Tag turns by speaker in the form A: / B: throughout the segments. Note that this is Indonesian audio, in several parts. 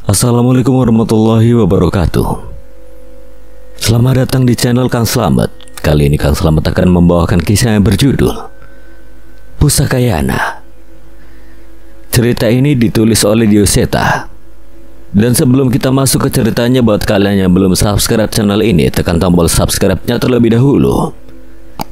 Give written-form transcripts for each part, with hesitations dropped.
A: Assalamualaikum warahmatullahi wabarakatuh. Selamat datang di channel Kang Slamet. Kali ini Kang Slamet akan membawakan kisah yang berjudul Pusaka Yana. Cerita ini ditulis oleh Dioseta. Dan sebelum kita masuk ke ceritanya, buat kalian yang belum subscribe channel ini, tekan tombol subscribe-nya terlebih dahulu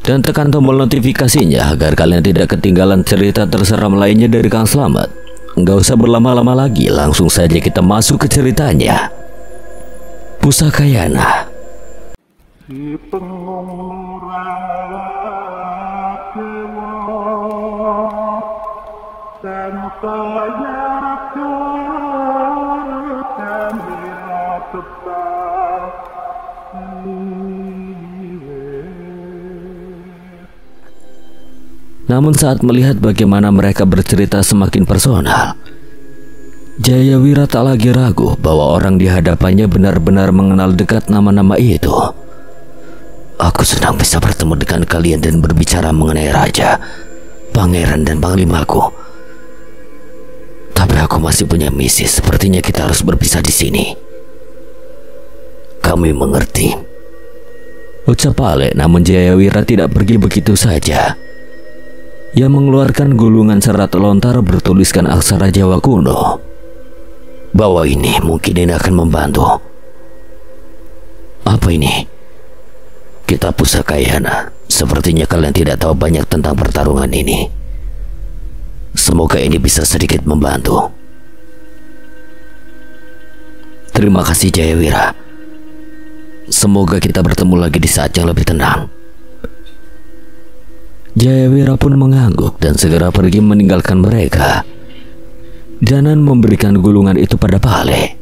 A: dan tekan tombol notifikasinya agar kalian tidak ketinggalan cerita terseram lainnya dari Kang Slamet. Nggak usah berlama-lama lagi, langsung saja kita masuk ke ceritanya. Pusaka Yana.
B: Si pengumura tanpa
A: Namun saat melihat bagaimana mereka bercerita semakin personal, Jayawira tak lagi ragu bahwa orang di hadapannya benar-benar mengenal dekat nama-nama itu. Aku senang bisa bertemu dengan kalian dan berbicara mengenai raja, pangeran dan panglimaku. Tapi aku masih punya misi, sepertinya kita harus berpisah di sini. Kami mengerti, ucap Pale, namun Jayawira tidak pergi begitu saja. Ia mengeluarkan gulungan serat lontar bertuliskan aksara Jawa kuno. Bawa ini, mungkin ini akan membantu. Apa ini? Kitab Pusaka Yana. Sepertinya kalian tidak tahu banyak tentang pertarungan ini. Semoga ini bisa sedikit membantu. Terima kasih Jayawira. Semoga kita bertemu lagi di saat yang lebih tenang. Jayawira pun mengangguk dan segera pergi meninggalkan mereka. Danan memberikan gulungan itu pada Pale.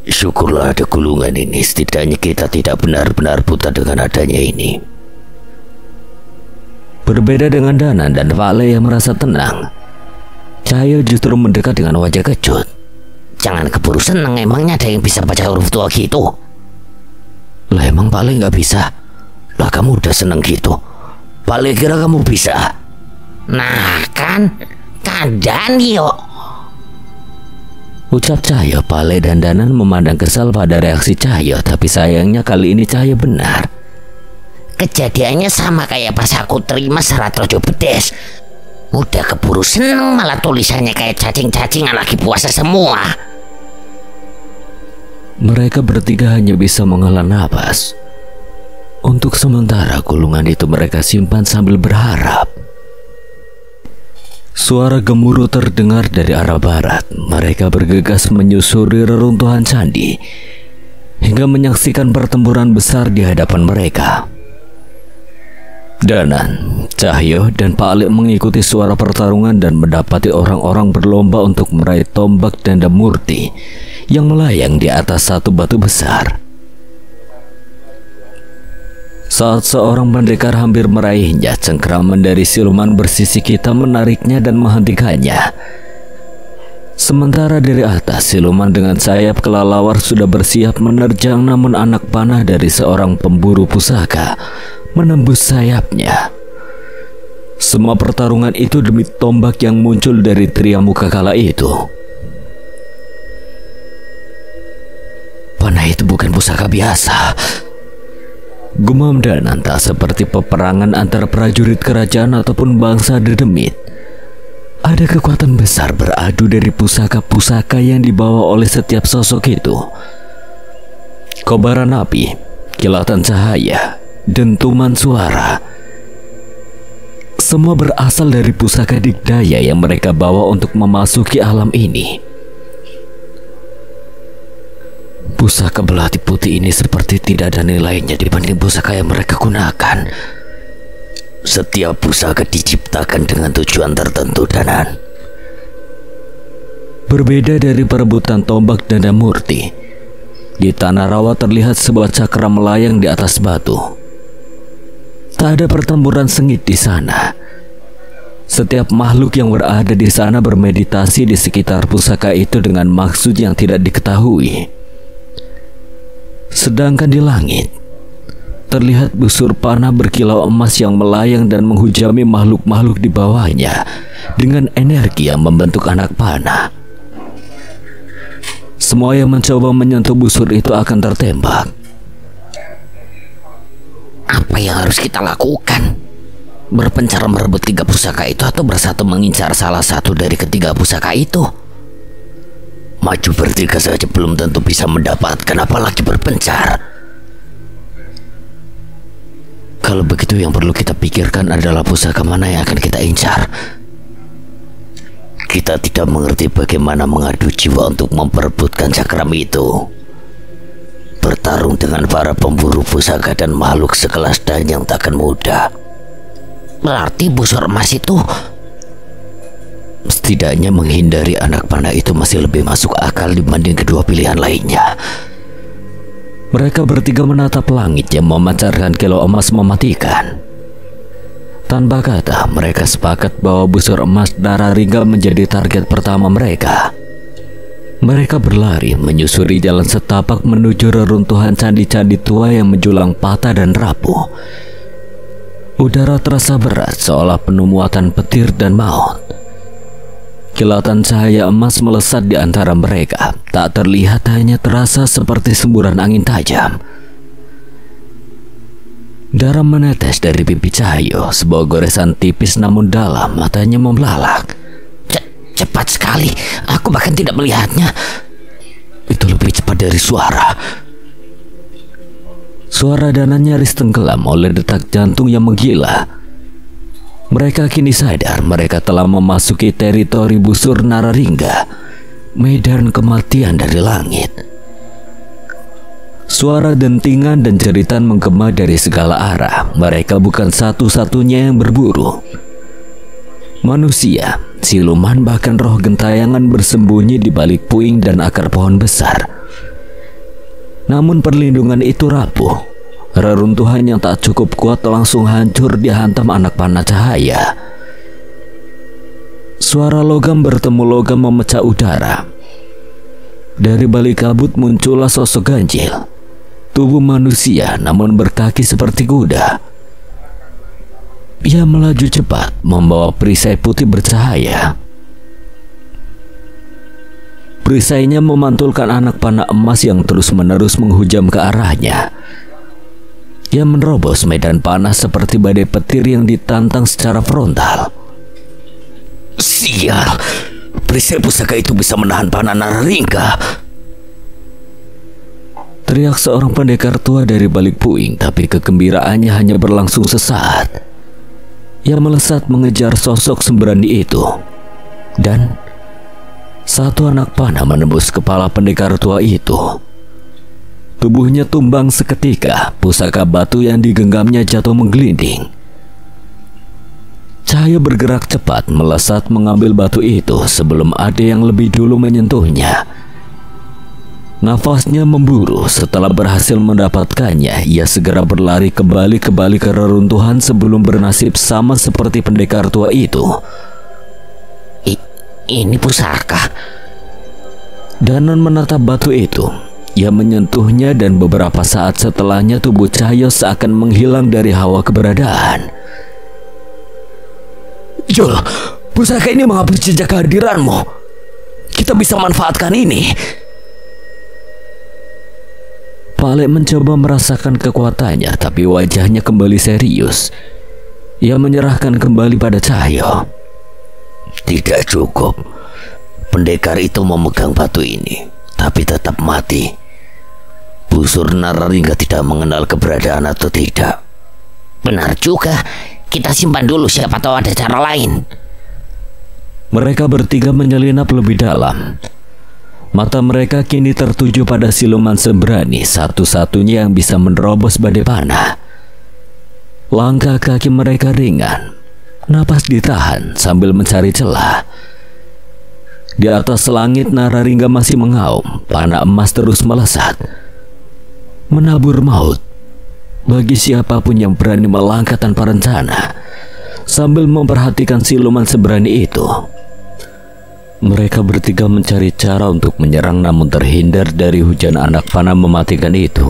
A: Syukurlah ada gulungan ini, setidaknya kita tidak benar-benar buta dengan adanya ini. Berbeda dengan Danan dan Pale yang merasa tenang, Cahyo justru mendekat dengan wajah kecut.
C: Jangan keburu seneng, emangnya ada yang bisa baca huruf tua gitu?
A: Lah emang Pale nggak bisa? Lah kamu udah seneng gitu, Pale kira kamu bisa.
C: Nah kan, kandang yuk,
A: ucap Cahyo. Pale dan Danan memandang kesal pada reaksi Cahyo, tapi sayangnya kali ini Cahyo benar.
C: Kejadiannya sama kayak pas aku terima serat rojo bedes. Udah keburu seneng, malah tulisannya kayak cacing-cacingan lagi puasa semua.
A: Mereka bertiga hanya bisa menghela napas. Untuk sementara gulungan itu mereka simpan sambil berharap. Suara gemuruh terdengar dari arah barat. Mereka bergegas menyusuri reruntuhan candi hingga menyaksikan pertempuran besar di hadapan mereka. Danan, Cahyo, dan Pale mengikuti suara pertarungan dan mendapati orang-orang berlomba untuk meraih tombak Danda Murti yang melayang di atas satu batu besar. Saat seorang pendekar hampir meraihnya, cengkraman dari siluman bersisik hitam menariknya dan menghentikannya. Sementara dari atas, siluman dengan sayap kelelawar sudah bersiap menerjang, namun anak panah dari seorang pemburu pusaka menembus sayapnya. Semua pertarungan itu demi tombak yang muncul dari Triamuka kala itu. Panah itu bukan pusaka biasa, gumam Danan. Tak seperti peperangan antara prajurit kerajaan ataupun bangsa dedemit. Ada kekuatan besar beradu dari pusaka-pusaka yang dibawa oleh setiap sosok itu. Kobaran api, kilatan cahaya, dentuman suara, semua berasal dari pusaka digdaya yang mereka bawa untuk memasuki alam ini. Pusaka belati putih ini seperti tidak ada nilainya dibanding pusaka yang mereka gunakan. Setiap pusaka diciptakan dengan tujuan tertentu, Danan. Berbeda dari perebutan tombak Danda Murti, di tanah rawa terlihat sebuah cakra melayang di atas batu. Tak ada pertempuran sengit di sana. Setiap makhluk yang berada di sana bermeditasi di sekitar pusaka itu dengan maksud yang tidak diketahui. Sedangkan di langit, terlihat busur panah berkilau emas yang melayang dan menghujami makhluk-makhluk di bawahnya dengan energi yang membentuk anak panah. Semua yang mencoba menyentuh busur itu akan tertembak.
C: Apa yang harus kita lakukan? Berpencar merebut 3 pusaka itu atau bersatu mengincar salah satu dari ketiga pusaka itu?
A: Maju bertiga saja belum tentu bisa mendapatkan, apalagi berpencar. Kalau begitu yang perlu kita pikirkan adalah pusaka mana yang akan kita incar. Kita tidak mengerti bagaimana mengadu jiwa untuk memperebutkan cakram itu. Bertarung dengan para pemburu pusaka dan makhluk sekelas Danyang takkan mudah.
C: Berarti busur emas itu...
A: Setidaknya menghindari anak panah itu masih lebih masuk akal dibanding kedua pilihan lainnya. Mereka bertiga menatap langit yang memancarkan kilau emas mematikan. Tanpa kata, mereka sepakat bahwa busur emas Nararingga menjadi target pertama mereka. Mereka berlari menyusuri jalan setapak menuju reruntuhan candi-candi tua yang menjulang patah dan rapuh. Udara terasa berat seolah penuh muatan petir dan maut. Kilatan cahaya emas melesat di antara mereka, tak terlihat, hanya terasa seperti semburan angin tajam. Darah menetes dari pipi Cahyo, sebuah goresan tipis namun dalam, matanya membelalak.
C: Cepat sekali, aku bahkan tidak melihatnya.
A: Itu lebih cepat dari suara. Suara Dana nyaris tenggelam oleh detak jantung yang menggila. Mereka kini sadar mereka telah memasuki teritori busur Nararingga, medan kematian dari langit. Suara dentingan dan jeritan menggema dari segala arah. Mereka bukan satu-satunya yang berburu. Manusia, siluman, bahkan roh gentayangan bersembunyi di balik puing dan akar pohon besar. Namun perlindungan itu rapuh. Reruntuhan yang tak cukup kuat langsung hancur dihantam anak panah cahaya. Suara logam bertemu logam memecah udara. Dari balik kabut muncullah sosok ganjil. Tubuh manusia namun berkaki seperti kuda. Ia melaju cepat membawa perisai putih bercahaya. Perisainya memantulkan anak panah emas yang terus-menerus menghujam ke arahnya. Ia menerobos medan panas seperti badai petir yang ditantang secara frontal.
C: Sial, perisai pusaka itu bisa menahan panah Nararingga.
A: Teriak seorang pendekar tua dari balik puing, tapi kegembiraannya hanya berlangsung sesaat. Ia melesat mengejar sosok sembrani itu. Dan satu anak panah menembus kepala pendekar tua itu. Tubuhnya tumbang seketika, pusaka batu yang digenggamnya jatuh menggelinding. Cahaya bergerak cepat melesat mengambil batu itu sebelum ada yang lebih dulu menyentuhnya. Nafasnya memburu. Setelah berhasil mendapatkannya, ia segera berlari kembali ke reruntuhan sebelum bernasib sama seperti pendekar tua itu.
C: Ini pusaka.
A: Danon menatap batu itu. Ia menyentuhnya dan beberapa saat setelahnya tubuh Cahyo seakan menghilang dari hawa keberadaan.
C: Jul, pusaka ini menghapus jejak kehadiranmu. Kita bisa manfaatkan ini.
A: Palek mencoba merasakan kekuatannya, tapi wajahnya kembali serius. Ia menyerahkan kembali pada Cahyo.
C: Tidak cukup. Pendekar itu memegang batu ini, tapi tetap mati. Busur Nararingga tidak mengenal keberadaan atau tidak. Benar juga. Kita simpan dulu, siapa tahu ada cara lain.
A: Mereka bertiga menyelinap lebih dalam. Mata mereka kini tertuju pada siluman sembrani, satu-satunya yang bisa menerobos badai panah. Langkah kaki mereka ringan. Napas ditahan sambil mencari celah. Di atas langit Nararingga masih mengaum. Panah emas terus melesat, menabur maut bagi siapapun yang berani melangkah tanpa rencana. Sambil memperhatikan siluman sembrani itu, mereka bertiga mencari cara untuk menyerang namun terhindar dari hujan anak panah mematikan itu.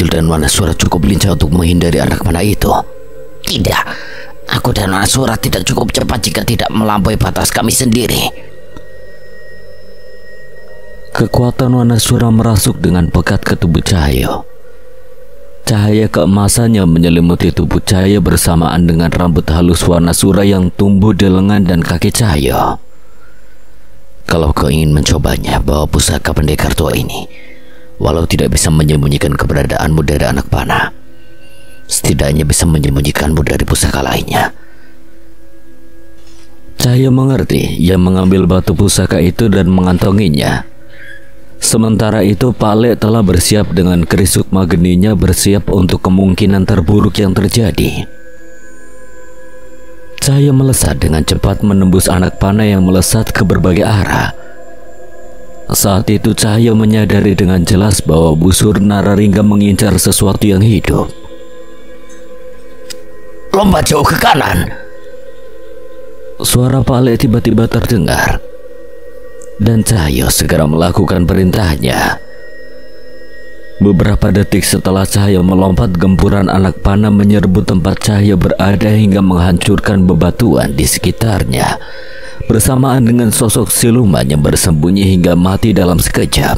C: Judul dan Wanasura cukup lincah untuk menghindari anak panah itu? Tidak, aku dan Wanasura tidak cukup cepat jika tidak melampaui batas kami sendiri.
A: Kekuatan Wanasura merasuk dengan pekat ke tubuh Cahyo. Cahaya keemasannya menyelimuti tubuh Cahyo bersamaan dengan rambut halus Wanasura yang tumbuh di lengan dan kaki Cahyo. Kalau kau ingin mencobanya, bawa pusaka pendekar tua ini. Walau tidak bisa menyembunyikan keberadaanmu dari anak panah, setidaknya bisa menyembunyikanmu dari pusaka lainnya. Cahyo mengerti. Ia mengambil batu pusaka itu dan mengantonginya. Sementara itu Pale telah bersiap dengan keris sukma geninya, bersiap untuk kemungkinan terburuk yang terjadi. Cahyo melesat dengan cepat menembus anak panah yang melesat ke berbagai arah. Saat itu Cahyo menyadari dengan jelas bahwa busur Nararingga mengincar sesuatu yang hidup.
C: Lompat jauh ke kanan.
A: Suara Pale tiba-tiba terdengar, dan Cahyo segera melakukan perintahnya. Beberapa detik setelah Cahyo melompat, gempuran anak panah menyerbu tempat Cahyo berada hingga menghancurkan bebatuan di sekitarnya, bersamaan dengan sosok siluman yang bersembunyi hingga mati dalam sekejap.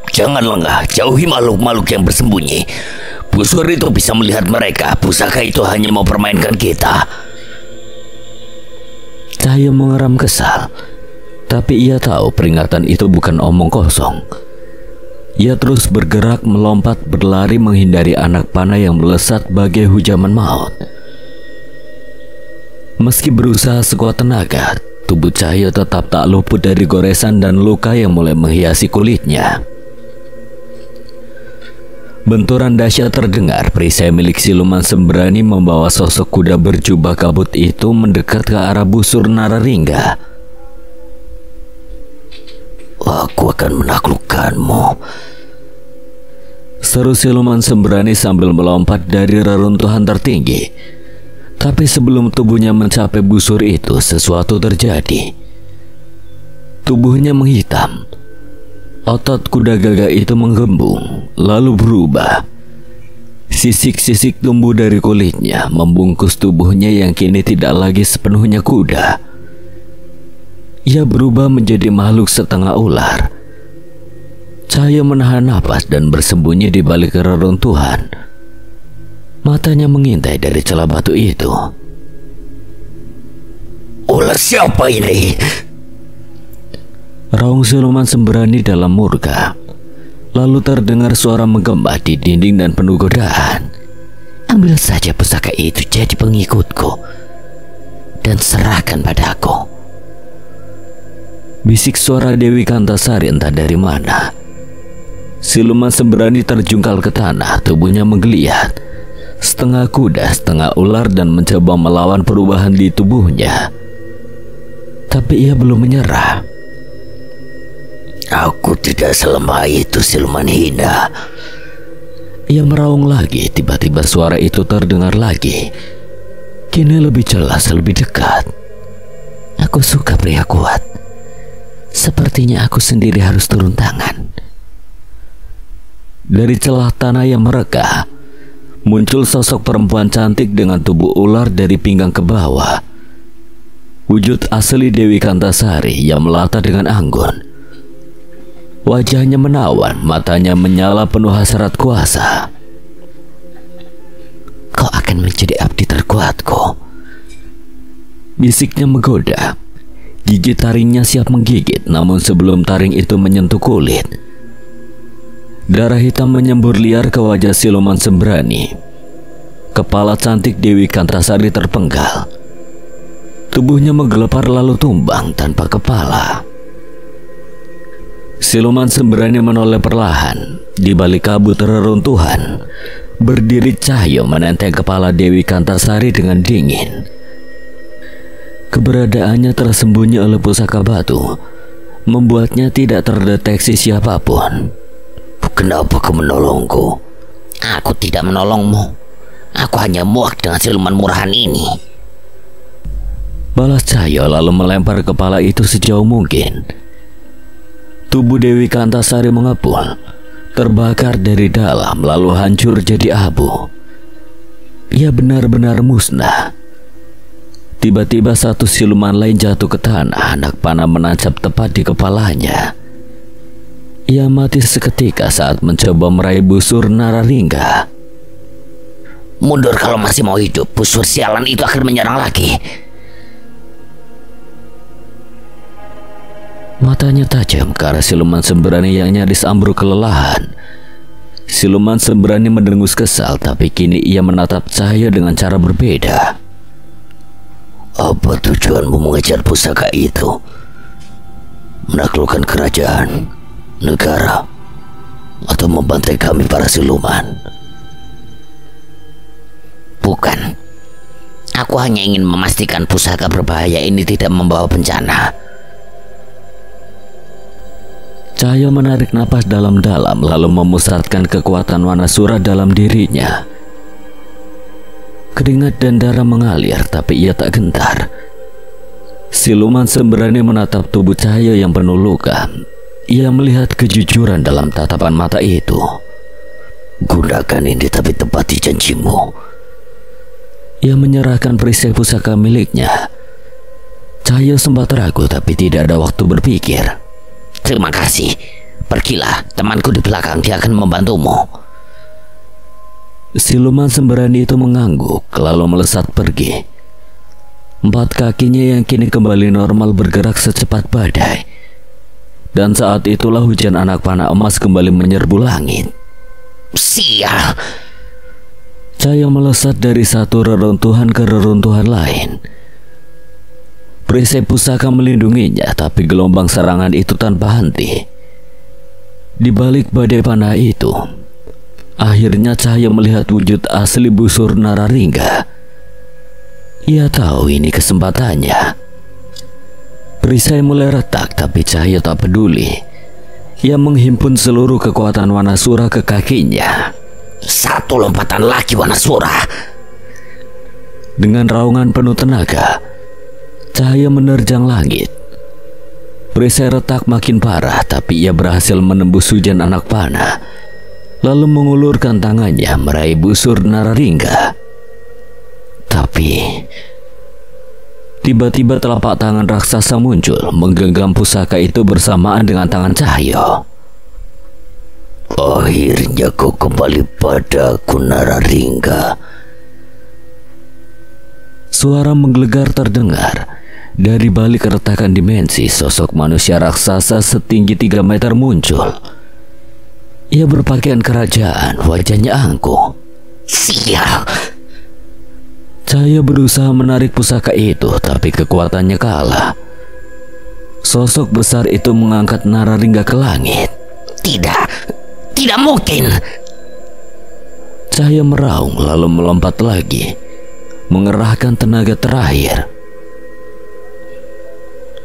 C: Jangan lengah, jauhi makhluk-makhluk yang bersembunyi. Busur itu bisa melihat mereka. Pusaka itu hanya mau permainkan kita.
A: Cahyo mengeram kesal, tapi ia tahu peringatan itu bukan omong kosong. Ia terus bergerak, melompat, berlari menghindari anak panah yang melesat bagai hujaman maut. Meski berusaha sekuat tenaga, tubuh Cahyo tetap tak luput dari goresan dan luka yang mulai menghiasi kulitnya. Benturan dahsyat terdengar. Perisai milik siluman sembrani membawa sosok kuda berjubah kabut itu mendekat ke arah busur Nararingga.
C: Aku akan menaklukkanmu,
A: seru siluman sembrani sambil melompat dari reruntuhan tertinggi. Tapi sebelum tubuhnya mencapai busur itu, sesuatu terjadi. Tubuhnya menghitam. Otot kuda gagah itu menggembung, lalu berubah. Sisik-sisik tumbuh dari kulitnya, membungkus tubuhnya yang kini tidak lagi sepenuhnya kuda. Ia berubah menjadi makhluk setengah ular. Cahyo menahan napas dan bersembunyi di balik reruntuhan. Matanya mengintai dari celah batu itu.
C: Ular siapa ini?
A: Raung siluman sembrani dalam murka. Lalu terdengar suara menggema di dinding dan penuh godaan.
C: Ambil saja pusaka itu jadi pengikutku dan serahkan padaku.
A: Bisik suara Dewi Kantasari entah dari mana. Siluman sembrani terjungkal ke tanah, tubuhnya menggeliat. Setengah kuda, setengah ular, dan mencoba melawan perubahan di tubuhnya. Tapi ia belum menyerah.
C: Aku tidak selemah itu, siluman hina.
A: Ia meraung lagi. Tiba-tiba suara itu terdengar lagi. Kini lebih jelas, lebih dekat.
C: Aku suka pria kuat. Sepertinya aku sendiri harus turun tangan.
A: Dari celah tanah yang mereka, muncul sosok perempuan cantik dengan tubuh ular dari pinggang ke bawah. Wujud asli Dewi Kantasari yang melata dengan anggun. Wajahnya menawan, matanya menyala penuh hasrat kuasa.
C: Kau akan menjadi abdi terkuatku,
A: bisiknya menggoda. Gigi taringnya siap menggigit, namun sebelum taring itu menyentuh kulit, darah hitam menyembur liar ke wajah siluman sembrani. Kepala cantik Dewi Kantasari terpenggal. Tubuhnya menggelepar lalu tumbang tanpa kepala. Siluman sembrani menoleh perlahan. Di balik kabut reruntuhan, berdiri Cahyo menenteng kepala Dewi Kantasari dengan dingin. Keberadaannya tersembunyi oleh pusaka batu, membuatnya tidak terdeteksi siapapun.
C: Kenapa kau menolongku? Aku tidak menolongmu. Aku hanya muak dengan siluman murahan ini,
A: balas Cahyo lalu melempar kepala itu sejauh mungkin. Tubuh Dewi Kantasari mengepul. terbakar dari dalam lalu hancur jadi abu. Ia benar-benar musnah. Tiba-tiba satu siluman lain jatuh ke tanah. Anak panah menancap tepat di kepalanya. Ia mati seketika saat mencoba meraih busur Naralingga.
C: Mundur kalau masih mau hidup, busur sialan itu akan menyerang lagi.
A: Matanya tajam ke arah siluman sembrani yang nyaris ambruk kelelahan. Siluman sembrani mendengus kesal, tapi kini ia menatap Cahyo dengan cara berbeda.
C: Apa tujuanmu mengejar pusaka itu? Menaklukkan kerajaan, negara, atau membantai kami para siluman?
D: Bukan. Aku hanya ingin memastikan pusaka berbahaya ini tidak membawa bencana.
A: Cahyo menarik napas dalam-dalam lalu memusatkan kekuatan Wanasura dalam dirinya. Keringat dan darah mengalir, tapi ia tak gentar. Siluman sembrani menatap tubuh Cahyo yang penuh luka. Ia melihat kejujuran dalam tatapan mata itu.
C: Gunakan ini tapi tepati janjimu.
A: Ia menyerahkan perisai pusaka miliknya. Cahyo sempat ragu, tapi tidak ada waktu berpikir.
D: Terima kasih. Pergilah, temanku di belakang, dia akan membantumu.
A: Siluman sembrani itu mengangguk lalu melesat pergi. 4 kakinya yang kini kembali normal bergerak secepat badai. Dan saat itulah hujan anak panah emas kembali menyerbu langit.
D: Sial.
A: Cahyo melesat dari satu reruntuhan ke reruntuhan lain. Perisai pusaka melindunginya, tapi gelombang serangan itu tanpa henti. Di balik badai panah itu, akhirnya Cahyo melihat wujud asli busur Naralingga. Ia tahu ini kesempatannya. Perisai mulai retak, tapi Cahyo tak peduli. Ia menghimpun seluruh kekuatan Wanasura ke kakinya.
D: Satu lompatan lagi, Wanasura.
A: Dengan raungan penuh tenaga, Cahyo menerjang langit. Perisai retak makin parah, tapi ia berhasil menembus hujan anak panah, lalu mengulurkan tangannya meraih busur Naralingga. Tapi tiba-tiba telapak tangan raksasa muncul, menggenggam pusaka itu bersamaan dengan tangan Cahyo.
C: Akhirnya kau kembali padaku, Naralingga.
A: Suara menggelegar terdengar. Dari balik retakan dimensi, sosok manusia raksasa setinggi 3 meter muncul. Ia berpakaian kerajaan, wajahnya angkuh.
D: Sial.
A: Cahyo berusaha menarik pusaka itu, tapi kekuatannya kalah. Sosok besar itu mengangkat Naralingga ke langit.
D: Tidak mungkin.
A: Cahyo meraung lalu melompat lagi, mengerahkan tenaga terakhir.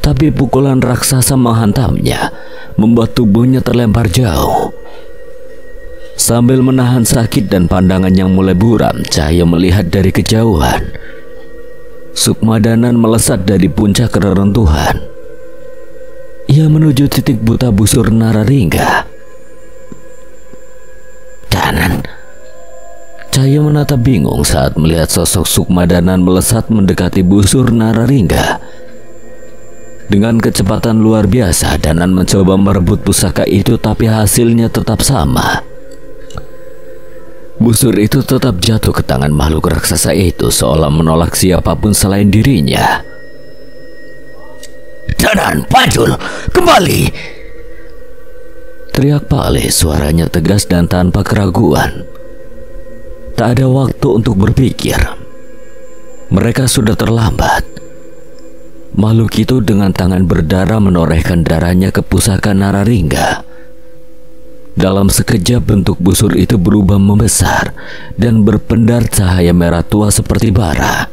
A: Tapi pukulan raksasa menghantamnya, membuat tubuhnya terlempar jauh. Sambil menahan sakit dan pandangan yang mulai buram, Cahyo melihat dari kejauhan. Sukmadanan melesat dari puncak reruntuhan. Ia menuju titik buta busur Naralingga.
D: Danan.
A: Cahyo menatap bingung saat melihat sosok Sukmadanan melesat mendekati busur Naralingga. Dengan kecepatan luar biasa, Danan mencoba merebut pusaka itu, tapi hasilnya tetap sama. Busur itu tetap jatuh ke tangan makhluk raksasa itu, seolah menolak siapapun selain dirinya.
C: Danan, Pajul, kembali!
A: Teriak Pale, suaranya tegas dan tanpa keraguan. Tak ada waktu untuk berpikir. Mereka sudah terlambat. Makhluk itu dengan tangan berdarah menorehkan darahnya ke pusaka Naralingga. Dalam sekejap bentuk busur itu berubah membesar dan berpendar cahaya merah tua seperti bara.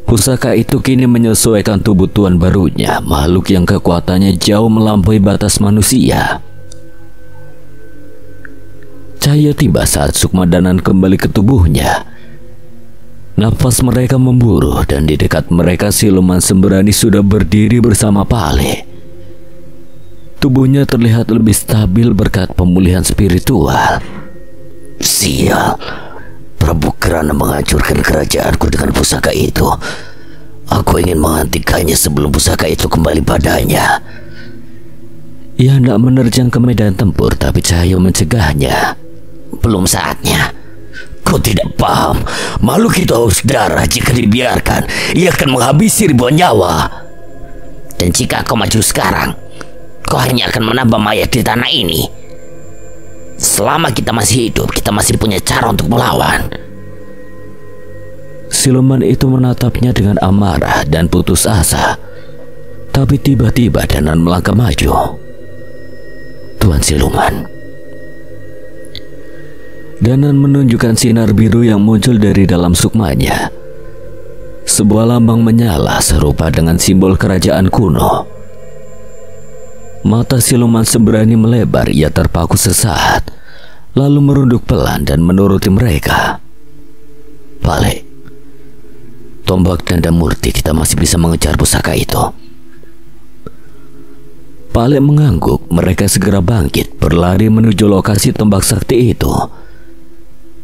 A: Pusaka itu kini menyesuaikan tubuh tuan barunya, makhluk yang kekuatannya jauh melampaui batas manusia. Cahaya tiba saat Sukmadanan kembali ke tubuhnya. Nafas mereka memburuh dan di dekat mereka siluman sembrani sudah berdiri bersama Pale. Tubuhnya terlihat lebih stabil berkat pemulihan spiritual.
C: Sial, Prabu Kirana menghancurkan kerajaanku dengan pusaka itu. Aku ingin menghentikannya sebelum pusaka itu kembali padanya.
A: Ia hendak menerjang ke medan tempur, tapi Cahyo mencegahnya.
D: Belum saatnya.
C: Kau tidak paham, makhluk itu haus darah. Jika dibiarkan, ia akan menghabisi ribuan nyawa.
D: Dan jika kau maju sekarang, kau hanya akan menambah mayat di tanah ini. Selama kita masih hidup, kita masih punya cara untuk melawan.
A: Siluman itu menatapnya dengan amarah dan putus asa. Tapi tiba-tiba Danan melangkah maju. Tuan Siluman. Danan menunjukkan sinar biru yang muncul dari dalam sukmanya. Sebuah lambang menyala serupa dengan simbol kerajaan kuno. Mata siluman seberani melebar, ia terpaku sesaat, lalu merunduk pelan dan menuruti mereka.
C: Balik. Tombak Danda Murti, kita masih bisa mengejar pusaka itu.
A: Pale mengangguk. Mereka segera bangkit, berlari menuju lokasi tombak sakti itu.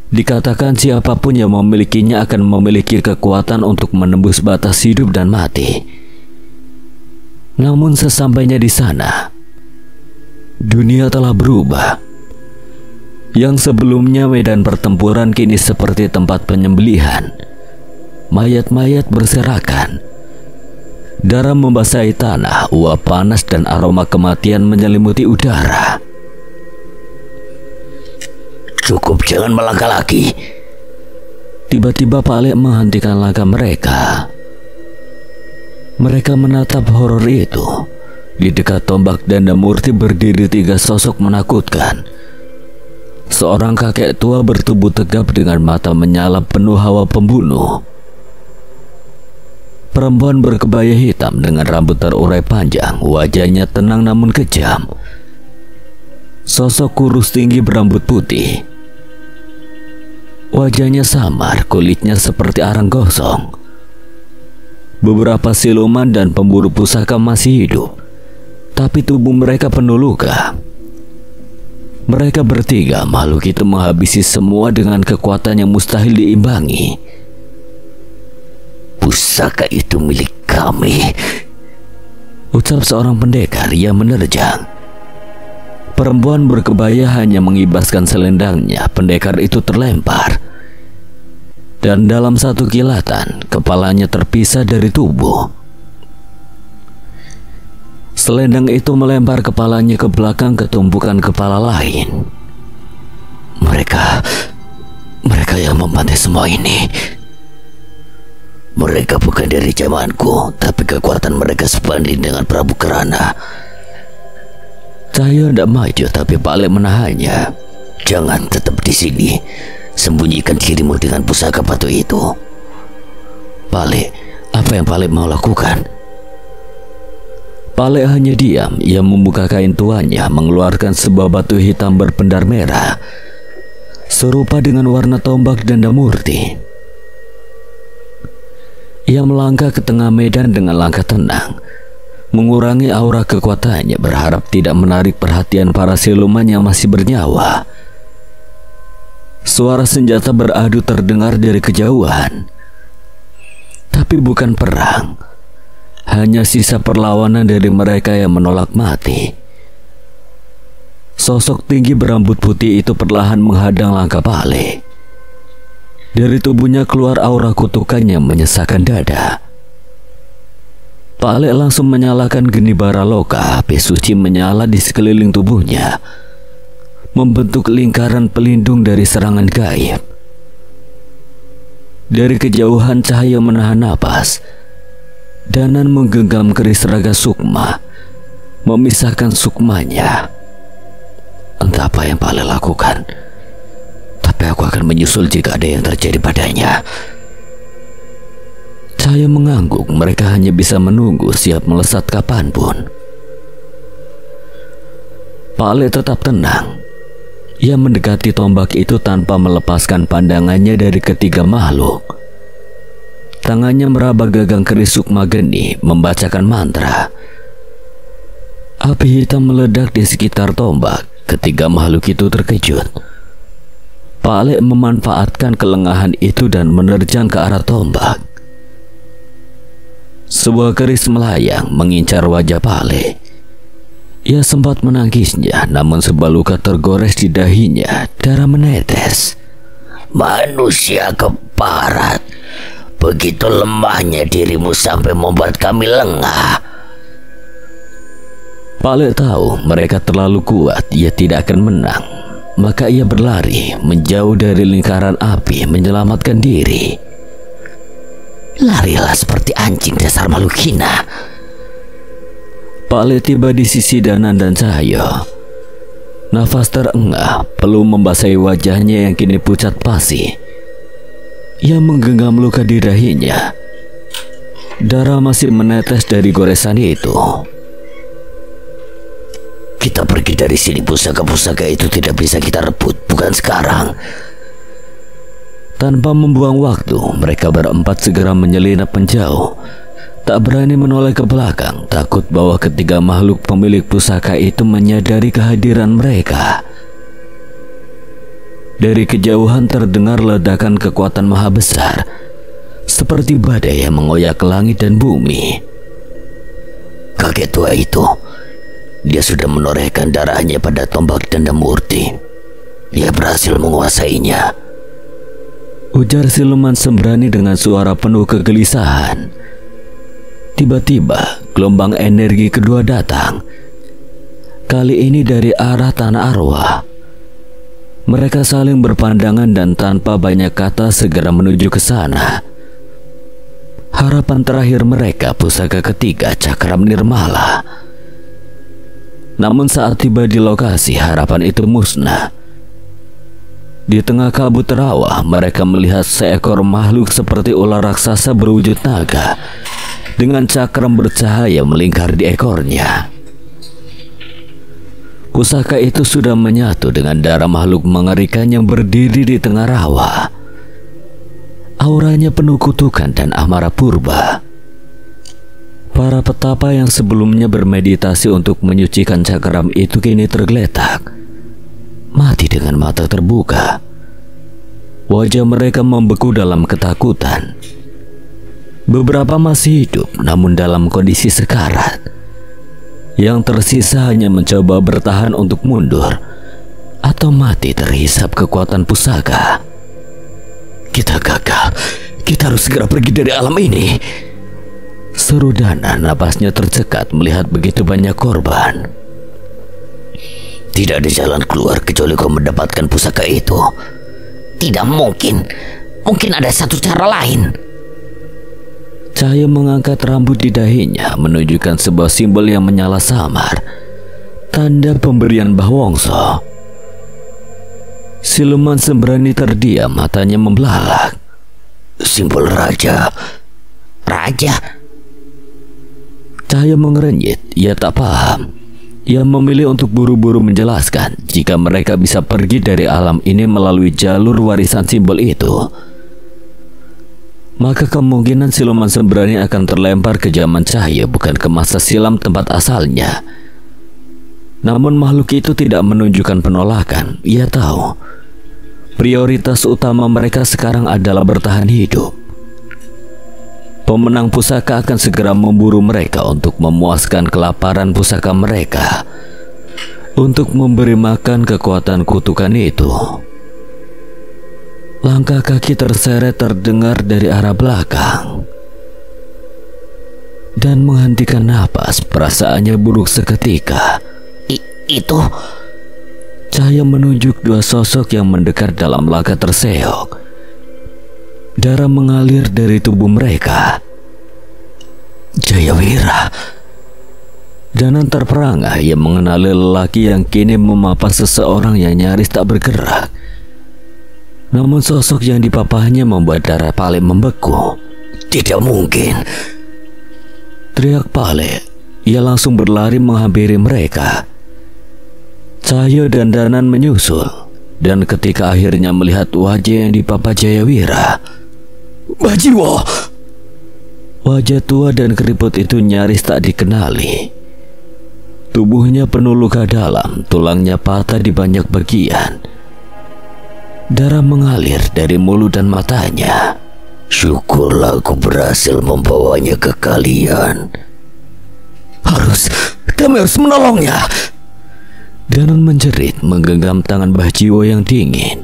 A: Dikatakan siapapun yang memilikinya akan memiliki kekuatan untuk menembus batas hidup dan mati. Namun sesampainya di sana, dunia telah berubah. Yang sebelumnya medan pertempuran kini seperti tempat penyembelihan. Mayat-mayat berserakan. Darah membasahi tanah, uap panas dan aroma kematian menyelimuti udara.
C: Cukup, jangan melangkah lagi.
A: Tiba-tiba Pak Lek menghentikan langkah mereka. Mereka menatap horor itu. Di dekat tombak Danda Murti berdiri 3 sosok menakutkan. Seorang kakek tua bertubuh tegap dengan mata menyala penuh hawa pembunuh. Perempuan berkebaya hitam dengan rambut terurai panjang, wajahnya tenang namun kejam. Sosok kurus tinggi berambut putih. Wajahnya samar, kulitnya seperti arang gosong. Beberapa siluman dan pemburu pusaka masih hidup, tapi tubuh mereka penuh luka. Mereka bertiga, makhluk itu menghabisi semua dengan kekuatan yang mustahil diimbangi.
C: Pusaka itu milik kami,
A: ucap seorang pendekar yang menerjang. Perempuan berkebaya hanya mengibaskan selendangnya. Pendekar itu terlempar, dan dalam satu kilatan kepalanya terpisah dari tubuh. Selendang itu melempar kepalanya ke belakang ke tumpukan kepala lain.
C: Mereka yang membantai semua ini. Mereka bukan dari zamanku, tapi kekuatan mereka sebanding dengan Prabu Kirana.
A: Cahyo tidak maju, tapi Pak Lek menahannya.
C: Jangan, tetap di sini. Sembunyikan dirimu dengan pusaka batu itu.
A: Pak Lek, apa yang Pak Lek mau lakukan? Pak Lek hanya diam. Ia membuka kain tuanya, mengeluarkan sebuah batu hitam berpendar merah, serupa dengan warna tombak Danda Murti. Ia melangkah ke tengah medan dengan langkah tenang, mengurangi aura kekuatannya, berharap tidak menarik perhatian para siluman yang masih bernyawa. Suara senjata beradu terdengar dari kejauhan, tapi bukan perang, hanya sisa perlawanan dari mereka yang menolak mati. Sosok tinggi berambut putih itu perlahan menghadang langkah Pak Lek. Dari tubuhnya keluar aura kutukan yang menyesakkan dada. Pak Lek langsung menyalakan geni bara loka. Api suci menyala di sekeliling tubuhnya, membentuk lingkaran pelindung dari serangan gaib. Dari kejauhan Cahaya menahan napas. Danan menggenggam keris raga sukma, memisahkan sukmanya. Entah apa yang Pak Lek lakukan, tapi aku akan menyusul jika ada yang terjadi padanya. Cahaya mengangguk. Mereka hanya bisa menunggu, siap melesat kapanpun. Pak Lek tetap tenang. Ia mendekati tombak itu tanpa melepaskan pandangannya dari ketiga makhluk. Tangannya meraba gagang keris sukma geni, membacakan mantra. Api hitam meledak di sekitar tombak. Ketiga makhluk itu terkejut. Pak Lek memanfaatkan kelengahan itu dan menerjang ke arah tombak. Sebuah keris melayang mengincar wajah Pak Lek. Ia sempat menangisnya, namun sebuah luka tergores di dahinya, darah menetes.
C: Manusia keparat, begitu lemahnya dirimu sampai membuat kami lengah.
A: Pak Lek tahu mereka terlalu kuat, ia tidak akan menang. Maka ia berlari menjauh dari lingkaran api menyelamatkan diri.
C: Larilah seperti anjing, dasar makhluk hina.
A: Pak Lek tiba di sisi Danan dan Cahyo. Nafas terengah, peluh membasahi wajahnya yang kini pucat pasi. Ia menggenggam luka di dahinya. Darah masih menetes dari goresan itu.
C: Kita pergi dari sini, pusaka-pusaka itu tidak bisa kita rebut, bukan sekarang.
A: Tanpa membuang waktu, mereka berempat segera menyelinap menjauh. Tak berani menoleh ke belakang, takut bahwa ketiga makhluk pemilik pusaka itu menyadari kehadiran mereka. Dari kejauhan terdengar ledakan kekuatan maha besar, seperti badai yang mengoyak langit dan bumi.
C: Kakek tua itu, dia sudah menorehkan darahnya pada tombak Dandamurti. Dia berhasil menguasainya,
A: ujar siluman sembrani dengan suara penuh kegelisahan. Tiba-tiba gelombang energi kedua datang. Kali ini dari arah tanah arwah. Mereka saling berpandangan dan tanpa banyak kata segera menuju ke sana. Harapan terakhir mereka pusaka ketiga Cakram Nirmala. Namun saat tiba di lokasi, harapan itu musnah. Di tengah kabut rawa, mereka melihat seekor makhluk seperti ular raksasa berwujud naga dengan cakram bercahaya melingkar di ekornya. Pusaka itu sudah menyatu dengan darah makhluk mengerikan yang berdiri di tengah rawa. Auranya penuh kutukan dan amarah purba. Para petapa yang sebelumnya bermeditasi untuk menyucikan cakram itu kini tergeletak, mati dengan mata terbuka. Wajah mereka membeku dalam ketakutan. Beberapa masih hidup namun dalam kondisi sekarat. Yang tersisa hanya mencoba bertahan untuk mundur atau mati terhisap kekuatan pusaka. Kita gagal. Kita harus segera pergi dari alam ini, seru Dana, napasnya tercekat melihat begitu banyak korban.
C: Tidak ada jalan keluar kecuali kau mendapatkan pusaka itu.
D: Tidak mungkin. Mungkin ada satu cara lain.
A: Cahaya mengangkat rambut di dahinya menunjukkan sebuah simbol yang menyala samar, tanda pemberian Bahwongso. Siluman sembrani terdiam, matanya membelalak.
C: Simbol raja.
D: Raja?
A: Cahaya mengerenyit, ia tak paham. Ia memilih untuk buru-buru menjelaskan jika mereka bisa pergi dari alam ini melalui jalur warisan simbol itu, maka kemungkinan siluman sembrani akan terlempar ke zaman cahaya, bukan ke masa silam tempat asalnya. Namun makhluk itu tidak menunjukkan penolakan. Ia tahu prioritas utama mereka sekarang adalah bertahan hidup. Pemenang pusaka akan segera memburu mereka untuk memuaskan kelaparan pusaka mereka, untuk memberi makan kekuatan kutukan itu. Langkah kaki terseret terdengar dari arah belakang. Dan menghentikan napas, perasaannya buruk seketika.
D: Itu
A: Cahaya menunjuk dua sosok yang mendekat dalam langkah terseok. Darah mengalir dari tubuh mereka. Jayawira. Danan terperangah, ia mengenali lelaki yang kini memapas seseorang yang nyaris tak bergerak. Namun sosok yang dipapahnya membuat darah Pale membeku.
C: Tidak mungkin,
A: teriak Pale. Ia langsung berlari menghampiri mereka. Cahyo dan Danan menyusul. Dan ketika akhirnya melihat wajah yang dipapah Jayawira, Bajiwo! Wajah tua dan keriput itu nyaris tak dikenali. Tubuhnya penuh luka dalam, tulangnya patah di banyak bagian. Darah mengalir dari mulut dan matanya.
C: Syukurlah aku berhasil membawanya ke kalian.
D: Kami harus menolongnya.
A: Danon menjerit menggenggam tangan Mbah Jiwo yang dingin.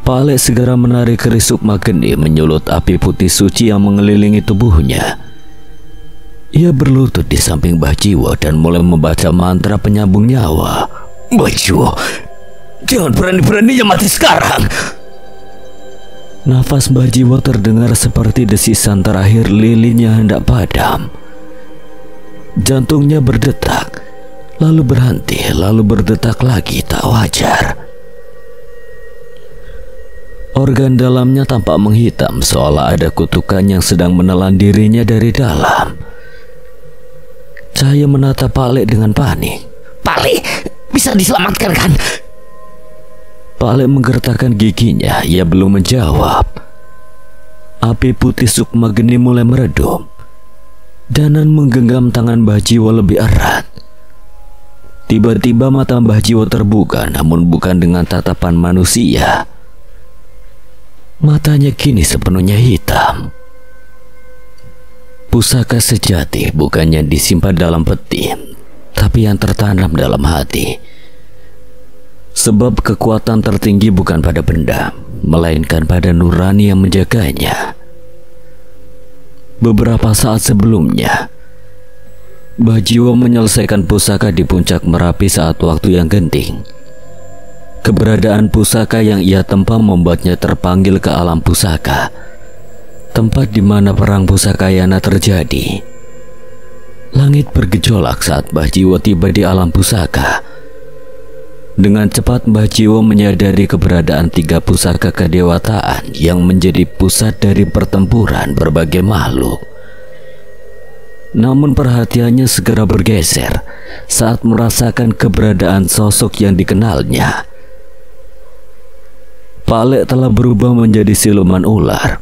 A: Pak Lek segera menarik keris Sukma Geni menyulut api putih suci yang mengelilingi tubuhnya. Ia berlutut di samping Mbah Jiwo dan mulai membaca mantra penyambung nyawa.
D: Mbah Jiwo, jangan berani-beraninya mati sekarang.
A: Nafas Mbah Jiwo terdengar seperti desisan terakhir lilinnya hendak padam. Jantungnya berdetak, lalu berhenti, lalu berdetak lagi tak wajar. Organ dalamnya tampak menghitam seolah ada kutukan yang sedang menelan dirinya dari dalam. Cahaya menatap Pak Lek dengan panik.
D: Pak Lek, bisa diselamatkan kan?
A: Pak Lek menggertakkan giginya, ia belum menjawab. Api putih Sukma Geni mulai meredup. Danan menggenggam tangan Mbah Jiwo lebih erat. Tiba-tiba mata Mbah Jiwo terbuka, namun bukan dengan tatapan manusia. Matanya kini sepenuhnya hitam. Pusaka sejati bukannya disimpan dalam peti, tapi yang tertanam dalam hati. Sebab kekuatan tertinggi bukan pada benda, melainkan pada nurani yang menjaganya. Beberapa saat sebelumnya, Mbah Jiwo menyelesaikan pusaka di puncak Merapi saat waktu yang genting. Keberadaan pusaka yang ia tempa membuatnya terpanggil ke alam pusaka, tempat di mana perang pusakayana terjadi. Langit bergejolak saat Mbah Jiwo tiba di alam pusaka. Dengan cepat Mbah Jiwo menyadari keberadaan 3 pusaka kedewataan yang menjadi pusat dari pertempuran berbagai makhluk. Namun perhatiannya segera bergeser saat merasakan keberadaan sosok yang dikenalnya. Pak Lek telah berubah menjadi siluman ular.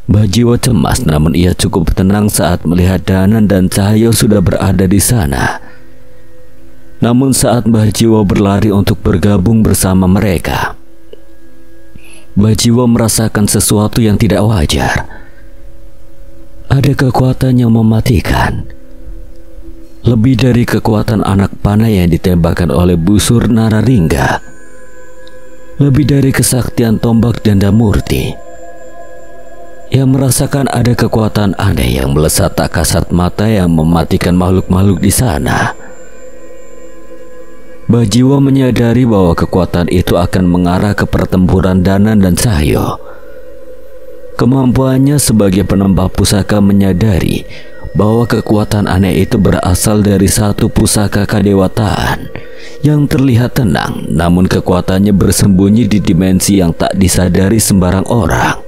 A: Mbah Jiwo cemas, namun ia cukup tenang saat melihat Danan dan Cahyo sudah berada di sana. Namun saat Mbah Jiwo berlari untuk bergabung bersama mereka, Mbah Jiwo merasakan sesuatu yang tidak wajar. Ada kekuatan yang mematikan, lebih dari kekuatan anak panah yang ditembakkan oleh busur Nararingga, lebih dari kesaktian tombak Dandamurti. Ia merasakan ada kekuatan aneh yang melesat tak kasat mata yang mematikan makhluk-makhluk di sana. Mbah Jiwo menyadari bahwa kekuatan itu akan mengarah ke pertempuran Danan dan Cahyo. Kemampuannya sebagai penembak pusaka menyadari bahwa kekuatan aneh itu berasal dari satu pusaka kadewataan yang terlihat tenang, namun kekuatannya bersembunyi di dimensi yang tak disadari sembarang orang.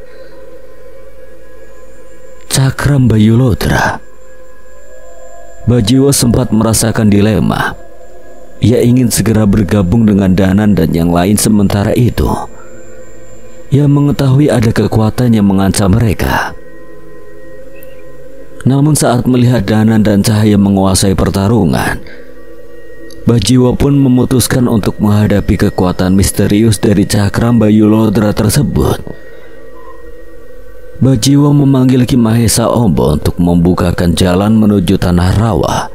A: Cakram Bayulodra. Mbah Jiwo sempat merasakan dilema. Ia ingin segera bergabung dengan Danan dan yang lain, sementara itu ia mengetahui ada kekuatan yang mengancam mereka. Namun saat melihat Danan dan Cahaya menguasai pertarungan, Mbah Jiwo pun memutuskan untuk menghadapi kekuatan misterius dari Cakram Bayulodra tersebut. Mbah Jiwo memanggil Ki Mahesa Ombo untuk membukakan jalan menuju Tanah Rawa,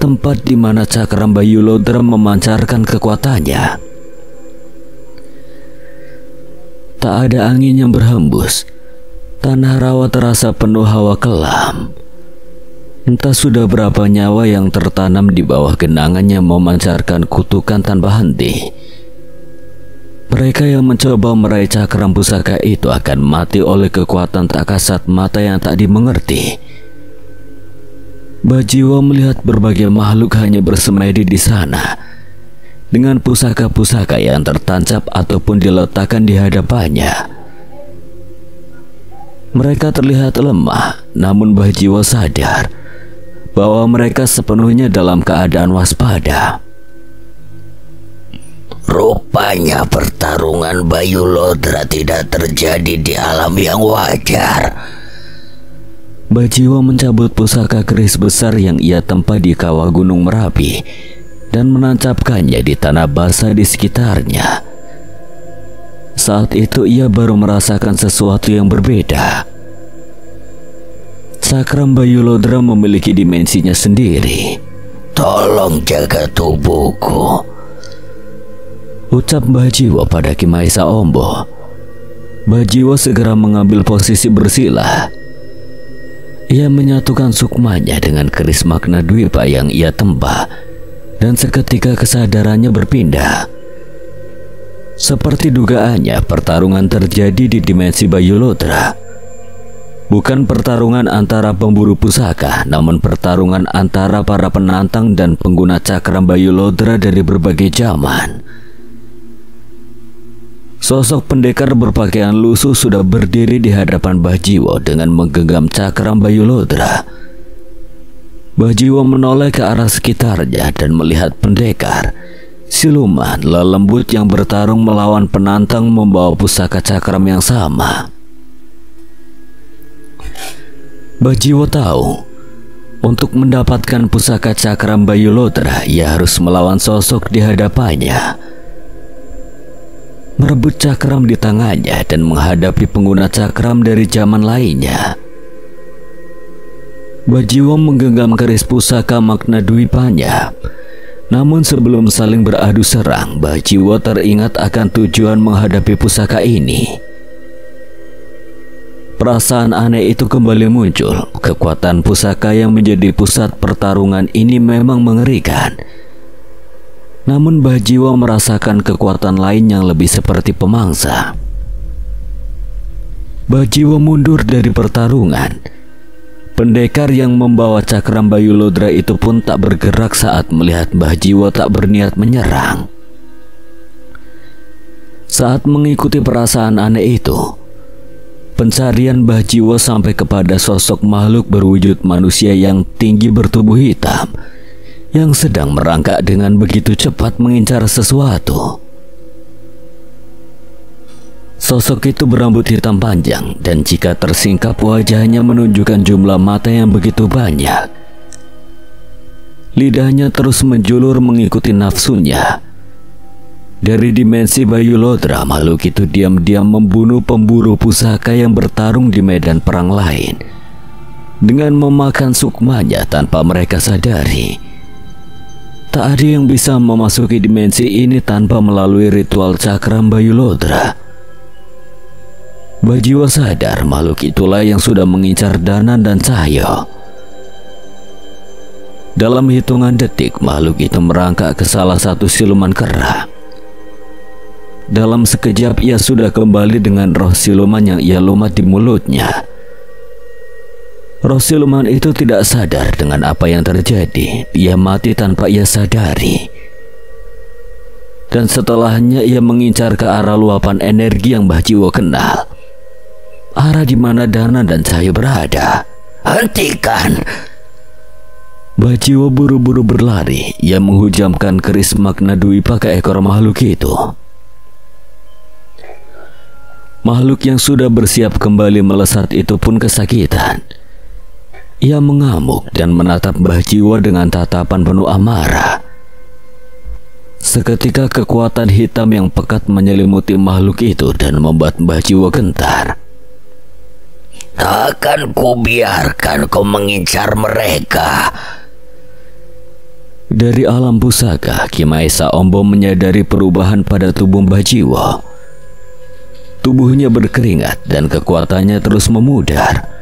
A: tempat di mana Cakram Bayulodra memancarkan kekuatannya. Tak ada angin yang berhembus. Tanah Rawa terasa penuh hawa kelam. Entah sudah berapa nyawa yang tertanam di bawah genangannya memancarkan kutukan tanpa henti. Mereka yang mencoba meraih cakram pusaka itu akan mati oleh kekuatan tak kasat mata yang tak dimengerti. Mbah Jiwo melihat berbagai makhluk hanya bersemedi di sana, dengan pusaka-pusaka yang tertancap ataupun diletakkan di hadapannya. Mereka terlihat lemah, namun Mbah Jiwo sadar bahwa mereka sepenuhnya dalam keadaan waspada.
C: Rupanya pertarungan Bayulodra tidak terjadi di alam yang wajar.
A: Bajiwo mencabut pusaka keris besar yang ia tempa di kawah Gunung Merapi dan menancapkannya di tanah basah di sekitarnya. Saat itu ia baru merasakan sesuatu yang berbeda. Cakram Bayulodra memiliki dimensinya sendiri.
C: Tolong jaga tubuhku,
A: ucap Bajiwo pada Ki Maesa Ombo. Bajiwo segera mengambil posisi bersila. Ia menyatukan sukmanya dengan keris Magna Dwipa yang ia tempa, dan seketika kesadarannya berpindah. Seperti dugaannya, pertarungan terjadi di dimensi Bayulodra. Bukan pertarungan antara pemburu pusaka, namun pertarungan antara para penantang dan pengguna cakram Bayulodra dari berbagai zaman. Sosok pendekar berpakaian lusuh sudah berdiri di hadapan Bajiwo dengan menggenggam cakram Bayulodra. Bajiwo menoleh ke arah sekitarnya dan melihat pendekar, siluman lelembut yang bertarung melawan penantang membawa pusaka cakram yang sama. Bajiwo tahu, untuk mendapatkan pusaka cakram Bayulodra, ia harus melawan sosok di hadapannya. Merebut cakram di tangannya dan menghadapi pengguna cakram dari zaman lainnya. Bajiwo menggenggam keris pusaka Magna Dwipanya. Namun sebelum saling beradu serang, Bajiwo teringat akan tujuan menghadapi pusaka ini. Perasaan aneh itu kembali muncul. Kekuatan pusaka yang menjadi pusat pertarungan ini memang mengerikan. Namun Bajiwo merasakan kekuatan lain yang lebih seperti pemangsa. Bajiwo mundur dari pertarungan. Pendekar yang membawa cakram Bayulodra itu pun tak bergerak saat melihat Bajiwo tak berniat menyerang. Saat mengikuti perasaan aneh itu, pencarian Bajiwo sampai kepada sosok makhluk berwujud manusia yang tinggi bertubuh hitam yang sedang merangkak dengan begitu cepat mengincar sesuatu. Sosok itu berambut hitam panjang dan jika tersingkap wajahnya menunjukkan jumlah mata yang begitu banyak. Lidahnya terus menjulur mengikuti nafsunya. Dari dimensi Bayulodra, makhluk itu diam-diam membunuh pemburu pusaka yang bertarung di medan perang lain dengan memakan sukmanya tanpa mereka sadari. Tak ada yang bisa memasuki dimensi ini tanpa melalui ritual cakram Bayulodra. Bajiwo sadar makhluk itulah yang sudah mengincar Danan dan Cahyo. Dalam hitungan detik, makhluk itu merangkak ke salah satu siluman kera. Dalam sekejap ia sudah kembali dengan roh siluman yang ia lumat di mulutnya. Roh siluman itu tidak sadar dengan apa yang terjadi. Ia mati tanpa ia sadari. Dan setelahnya ia mengincar ke arah luapan energi yang Bajiwo kenal, arah di mana Danan dan Cahyo berada.
C: hentikan!
A: Bajiwo buru-buru berlari. Ia menghujamkan keris Magna Dwipa ke ekor makhluk itu. Makhluk yang sudah bersiap kembali melesat itu pun kesakitan. Ia mengamuk dan menatap Bajiwo dengan tatapan penuh amarah. Seketika kekuatan hitam yang pekat menyelimuti makhluk itu dan membuat Bajiwo gentar.
C: Takkan kubiarkan kau mengincar mereka.
A: Dari alam pusaka, Ki Maesa Ombo menyadari perubahan pada tubuh Bajiwo. Tubuhnya berkeringat dan kekuatannya terus memudar.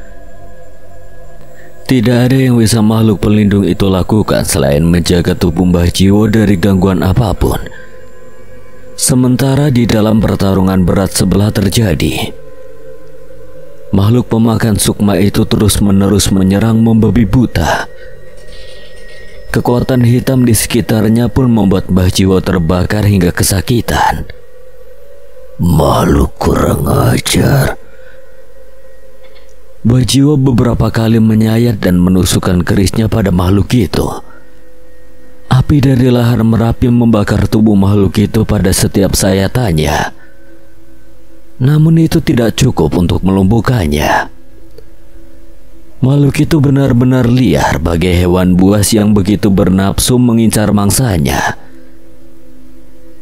A: Tidak ada yang bisa makhluk pelindung itu lakukan selain menjaga tubuh Bajiwo dari gangguan apapun. Sementara di dalam pertarungan berat sebelah terjadi, makhluk pemakan sukma itu terus-menerus menyerang membabi buta. Kekuatan hitam di sekitarnya pun membuat Bajiwo terbakar hingga kesakitan.
C: Makhluk kurang ajar.
A: Bajiwo beberapa kali menyayat dan menusukkan kerisnya pada makhluk itu. Api dari lahar Merapi membakar tubuh makhluk itu pada setiap sayatannya. Namun itu tidak cukup untuk melumpuhkannya. Makhluk itu benar-benar liar bagai hewan buas yang begitu bernafsu mengincar mangsanya.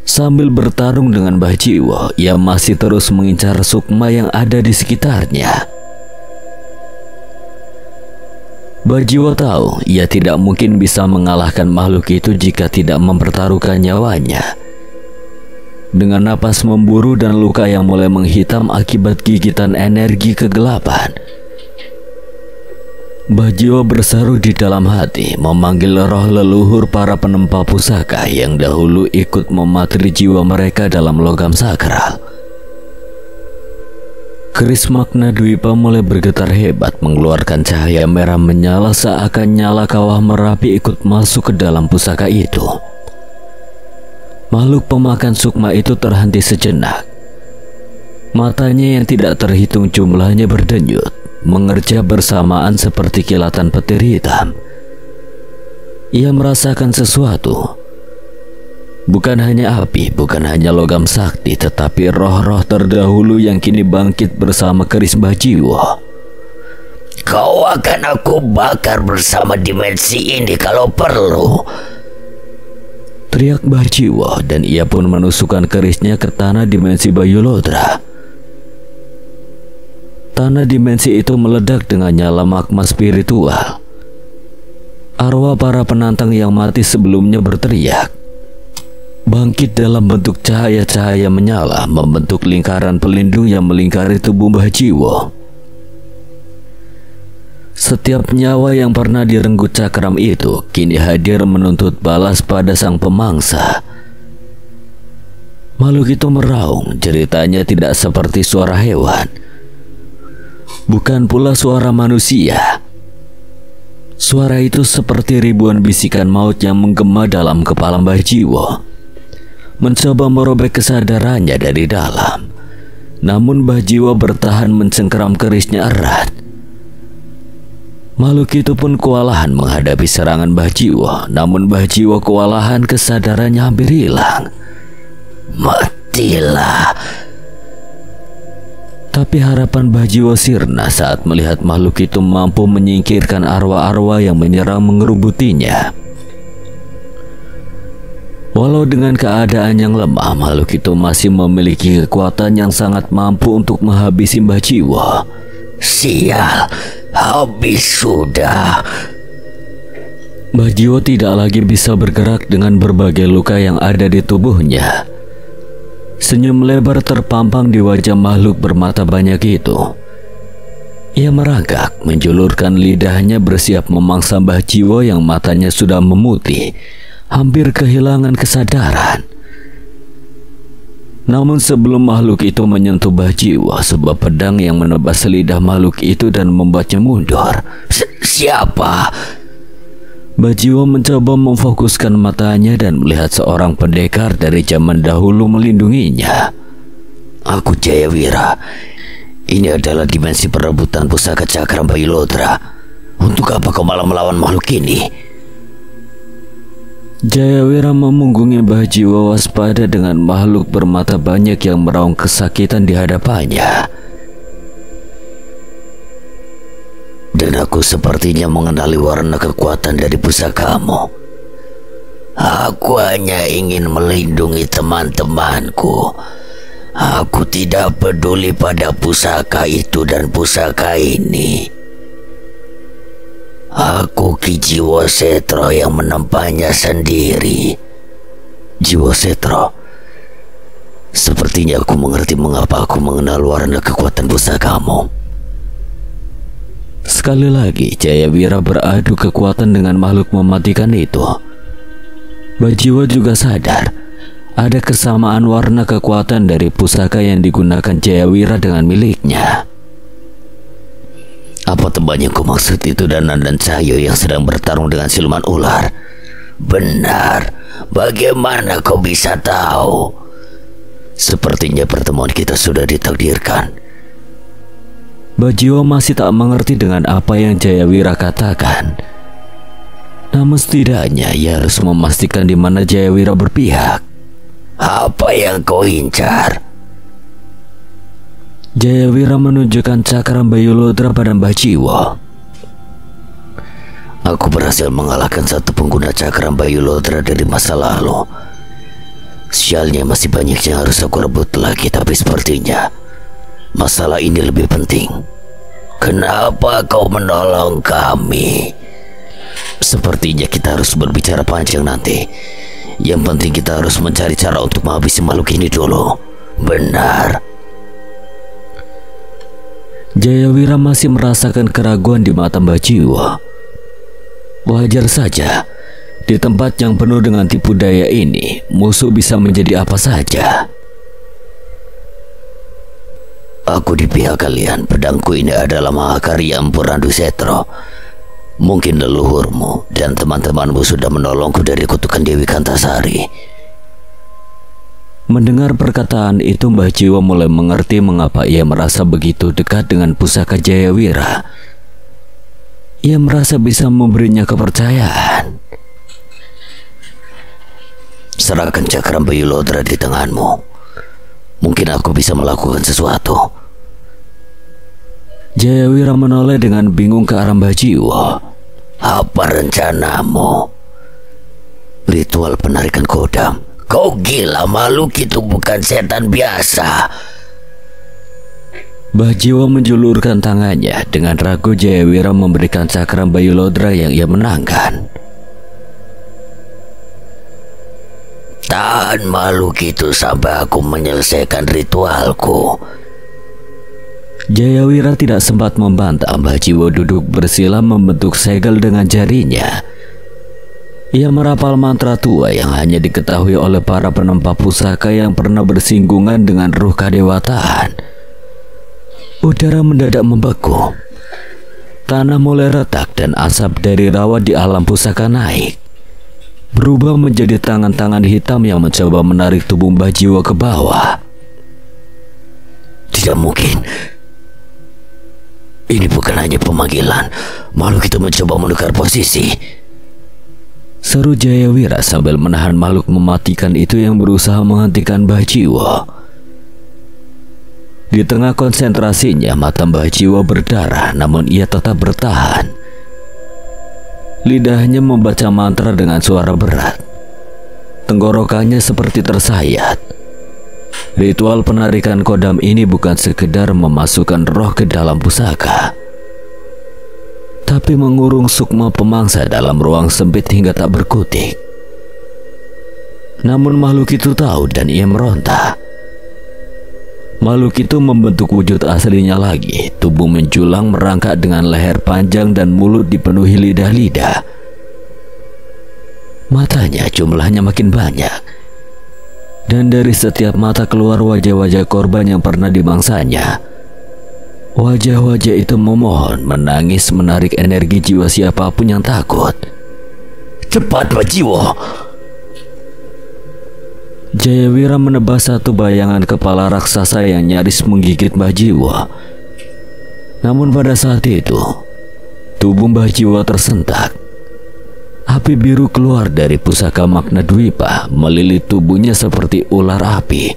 A: Sambil bertarung dengan Mbah Jiwo, ia masih terus mengincar sukma yang ada di sekitarnya. Mbah Jiwo tahu ia tidak mungkin bisa mengalahkan makhluk itu jika tidak mempertaruhkan nyawanya. Dengan napas memburu dan luka yang mulai menghitam akibat gigitan energi kegelapan, Mbah Jiwo berseru di dalam hati, memanggil roh leluhur para penempa pusaka yang dahulu ikut mematri jiwa mereka dalam logam sakral. Keris Magna Dwipa mulai bergetar hebat, mengeluarkan cahaya merah menyala seakan nyala kawah Merapi ikut masuk ke dalam pusaka itu. Makhluk pemakan sukma itu terhenti sejenak. Matanya yang tidak terhitung jumlahnya berdenyut, mengerja bersamaan seperti kilatan petir hitam. Ia merasakan sesuatu. Bukan hanya api, bukan hanya logam sakti, tetapi roh-roh terdahulu yang kini bangkit bersama keris Mbah Jiwo.
D: Kau akan aku bakar bersama dimensi ini kalau perlu,
A: teriak Mbah Jiwo, dan ia pun menusukkan kerisnya ke tanah dimensi Bayulodra. Tanah dimensi itu meledak dengan nyala magma spiritual. Arwah para penantang yang mati sebelumnya berteriak, bangkit dalam bentuk cahaya-cahaya menyala, membentuk lingkaran pelindung yang melingkari tubuh Mbah Jiwo. Setiap nyawa yang pernah direnggut cakram itu kini hadir menuntut balas pada sang pemangsa. Makhluk itu meraung, ceritanya tidak seperti suara hewan, bukan pula suara manusia. Suara itu seperti ribuan bisikan maut yang menggema dalam kepala Mbah Jiwo, mencoba merobek kesadarannya dari dalam. Namun Mbah Jiwo bertahan mencengkeram kerisnya erat. Makhluk itu pun kewalahan menghadapi serangan Mbah Jiwo, namun Mbah Jiwo kewalahan, kesadarannya hampir hilang.
D: Matilah.
A: Tapi harapan Mbah Jiwo sirna saat melihat makhluk itu mampu menyingkirkan arwah-arwah yang menyerang mengerubutinya. Walau dengan keadaan yang lemah, makhluk itu masih memiliki kekuatan yang sangat mampu untuk menghabisi Mbah Jiwo.
D: Sial, habis sudah.
A: Mbah Jiwo tidak lagi bisa bergerak dengan berbagai luka yang ada di tubuhnya. Senyum lebar terpampang di wajah makhluk bermata banyak itu. Ia merangkak, menjulurkan lidahnya bersiap memangsa Mbah Jiwo yang matanya sudah memutih, hampir kehilangan kesadaran. Namun sebelum makhluk itu menyentuh Mbah Jiwo, sebuah pedang yang menebas lidah makhluk itu dan membuatnya mundur.
D: Siapa?
A: Mbah Jiwo mencoba memfokuskan matanya dan melihat seorang pendekar dari zaman dahulu melindunginya.
D: Aku Jayawira. Ini adalah dimensi perebutan pusaka cakram Bayulodra. Untuk apa kau malah melawan makhluk ini?
A: Jayawira memunggungi Mbah Jiwo waspada dengan makhluk bermata banyak yang meraung kesakitan di hadapannya.
D: Dan aku sepertinya mengenali warna kekuatan dari pusakamu. Aku hanya ingin melindungi teman-temanku. Aku tidak peduli pada pusaka itu dan pusaka ini. Aku Ki Jiwo Setro yang menempahnya sendiri.
C: Jiwo Setro, sepertinya aku mengerti mengapa aku mengenal warna kekuatan pusakamu.
A: Sekali lagi Jayawira beradu kekuatan dengan makhluk mematikan itu. Mbah Jiwo juga sadar ada kesamaan warna kekuatan dari pusaka yang digunakan Jayawira dengan miliknya.
C: Apa tebaknya kau maksud itu Danan dan Cahyo yang sedang bertarung dengan siluman ular?
D: Benar. Bagaimana kau bisa tahu?
C: Sepertinya pertemuan kita sudah ditakdirkan.
A: Mbah Jiwo masih tak mengerti dengan apa yang Jayawira katakan. Namun setidaknya ia harus memastikan di mana Jayawira berpihak.
D: Apa yang kau incar?
A: Jayawira menunjukkan cakram Bayulodra pada Mbah Jiwo.
C: Aku berhasil mengalahkan satu pengguna cakram Bayu Lodra dari masa lalu. Sialnya masih banyak yang harus aku rebut lagi, tapi sepertinya masalah ini lebih penting. Kenapa kau menolong kami? Sepertinya kita harus berbicara panjang nanti. Yang penting kita harus mencari cara untuk menghabisi makhluk ini dulu. Benar.
A: Jayawira masih merasakan keraguan di mata Mbah Jiwo. Wajar saja, di tempat yang penuh dengan tipu daya ini, musuh bisa menjadi apa saja.
C: Aku di pihak kalian. Pedangku ini adalah mahakarya Empu Randu Setro. Mungkin leluhurmu dan teman-temanmu sudah menolongku dari kutukan Dewi Kantasari.
A: Mendengar perkataan itu, Mbah Jiwo mulai mengerti mengapa ia merasa begitu dekat dengan pusaka Jayawira. Ia merasa bisa memberinya kepercayaan.
C: Serahkan cakram Bayu Lodra di tanganmu. Mungkin aku bisa melakukan sesuatu.
A: Jayawira menoleh dengan bingung ke arah Mbah Jiwo.
C: Apa rencanamu? Ritual penarikan kodam. Kau gila, makhluk itu bukan setan biasa.
A: Mbah Jiwo menjulurkan tangannya. Dengan ragu Jayawira memberikan cakram Bayu Lodra yang ia menangkan.
C: Tahan makhluk itu sampai aku menyelesaikan ritualku.
A: Jayawira tidak sempat membantah. Mbah Jiwo duduk bersila membentuk segel dengan jarinya. Ia merapal mantra tua yang hanya diketahui oleh para penempa pusaka yang pernah bersinggungan dengan ruh kadewataan. Udara mendadak membeku. Tanah mulai retak dan asap dari rawa di alam pusaka naik, berubah menjadi tangan-tangan hitam yang mencoba menarik tubuh Mbah Jiwo ke bawah.
C: Tidak mungkin. Ini bukan hanya pemanggilan. Makhluk itu mencoba menukar posisi.
A: Seru Jayawira sambil menahan makhluk mematikan itu yang berusaha menghentikan Mbah Jiwo. Di tengah konsentrasinya, mata Mbah Jiwo berdarah, namun ia tetap bertahan. Lidahnya membaca mantra dengan suara berat. Tenggorokannya seperti tersayat. Ritual penarikan kodam ini bukan sekedar memasukkan roh ke dalam pusaka, tapi mengurung sukma pemangsa dalam ruang sempit hingga tak berkutik. Namun makhluk itu tahu dan ia meronta. Makhluk itu membentuk wujud aslinya lagi. Tubuh menjulang merangkak dengan leher panjang dan mulut dipenuhi lidah-lidah. Matanya jumlahnya makin banyak, dan dari setiap mata keluar wajah-wajah korban yang pernah dimangsanya. Wajah-wajah itu memohon, menangis, menarik energi jiwa siapapun yang takut.
C: Cepat, Mbah Jiwo!
A: Jayawira menebas satu bayangan kepala raksasa yang nyaris menggigit Mbah Jiwo. Namun pada saat itu, tubuh Mbah Jiwo tersentak. Api biru keluar dari pusaka Magna Dwipa, melilit tubuhnya seperti ular api,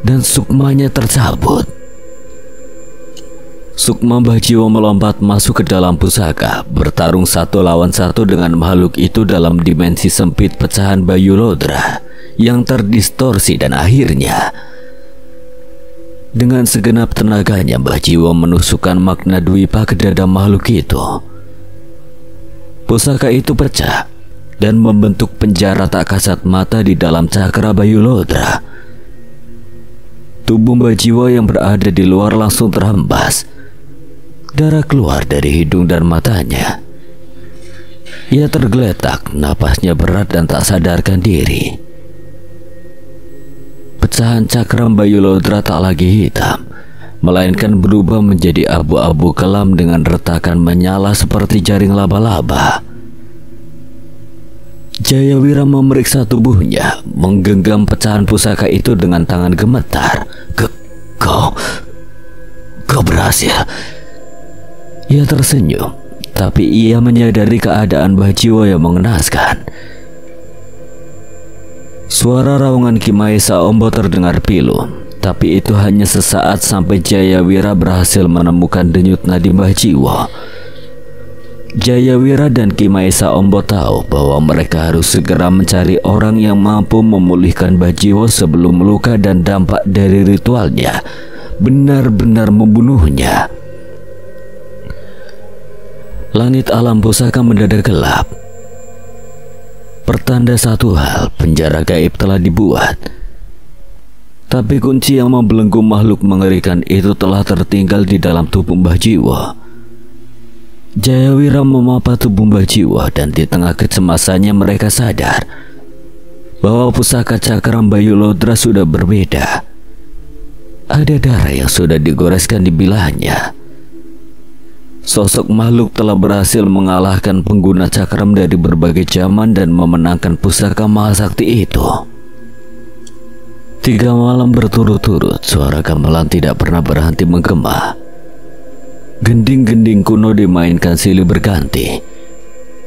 A: dan sukmanya tercabut. Sukma Mbah Jiwo melompat masuk ke dalam pusaka, bertarung satu lawan satu dengan makhluk itu dalam dimensi sempit pecahan Bayu Lodra yang terdistorsi, dan akhirnya dengan segenap tenaganya Mbah Jiwo menusukkan Magna Dwipa ke dada makhluk itu. Pusaka itu pecah dan membentuk penjara tak kasat mata di dalam cakra Bayu Lodra. Tubuh Mbah Jiwo yang berada di luar langsung terhembas. Darah keluar dari hidung dan matanya. Ia tergeletak, napasnya berat dan tak sadarkan diri. Pecahan cakram Bayu Lodra tak lagi hitam, melainkan berubah menjadi abu-abu kelam dengan retakan menyala seperti jaring laba-laba. Jayawira memeriksa tubuhnya, menggenggam pecahan pusaka itu dengan tangan gemetar.
C: Kau berhasil.
A: Ia tersenyum, tapi ia menyadari keadaan Mbah Jiwo yang mengenaskan. Suara raungan Ki Maesa Ombo terdengar pilu, tapi itu hanya sesaat sampai Jayawira berhasil menemukan denyut nadi Mbah Jiwo. Jayawira dan Ki Maesa Ombo tahu bahwa mereka harus segera mencari orang yang mampu memulihkan Bajiwo sebelum luka dan dampak dari ritualnya benar-benar membunuhnya. Langit alam pusaka mendadak gelap. Pertanda satu hal, penjara gaib telah dibuat. Tapi kunci yang membelenggu makhluk mengerikan itu telah tertinggal di dalam tubuh Mbah Jiwo. Jayawira memapa tubuh Mbah Jiwo dan di tengah kecemasannya mereka sadar bahwa pusaka cakram Bayu Lodra sudah berbeda. Ada darah yang sudah digoreskan di bilahnya. Sosok makhluk telah berhasil mengalahkan pengguna cakram dari berbagai zaman dan memenangkan pusaka mahasakti itu. 3 malam berturut-turut suara gamelan tidak pernah berhenti menggema. Gending-gending kuno dimainkan silih berganti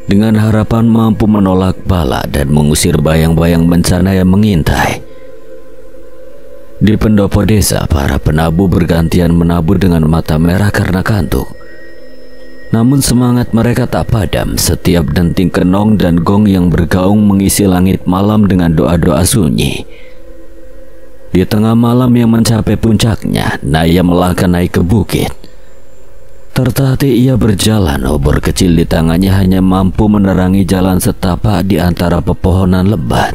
A: dengan harapan mampu menolak bala dan mengusir bayang-bayang bencana yang mengintai. Di pendopo desa, para penabuh bergantian menabuh dengan mata merah karena kantuk. Namun semangat mereka tak padam. Setiap denting kenong dan gong yang bergaung mengisi langit malam dengan doa-doa sunyi. Di tengah malam yang mencapai puncaknya, Naya melangkah naik ke bukit. Tertatih ia berjalan, obor kecil di tangannya hanya mampu menerangi jalan setapak di antara pepohonan lebat.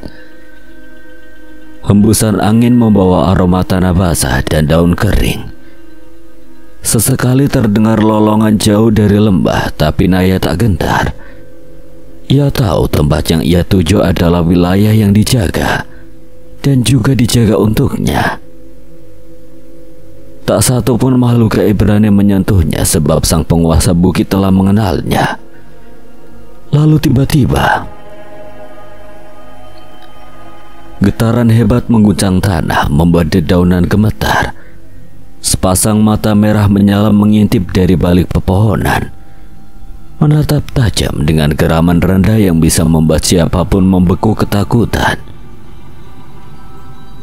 A: Hembusan angin membawa aroma tanah basah dan daun kering. Sesekali terdengar lolongan jauh dari lembah, tapi Naya tak gentar. Ia tahu tempat yang ia tuju adalah wilayah yang dijaga dan juga dijaga untuknya. Tak satu pun makhluk gaib berani menyentuhnya sebab sang penguasa bukit telah mengenalnya. Lalu tiba-tiba getaran hebat mengguncang tanah, membuat dedaunan gemetar. Sepasang mata merah menyala mengintip dari balik pepohonan, menatap tajam dengan geraman rendah yang bisa membuat siapapun membeku ketakutan.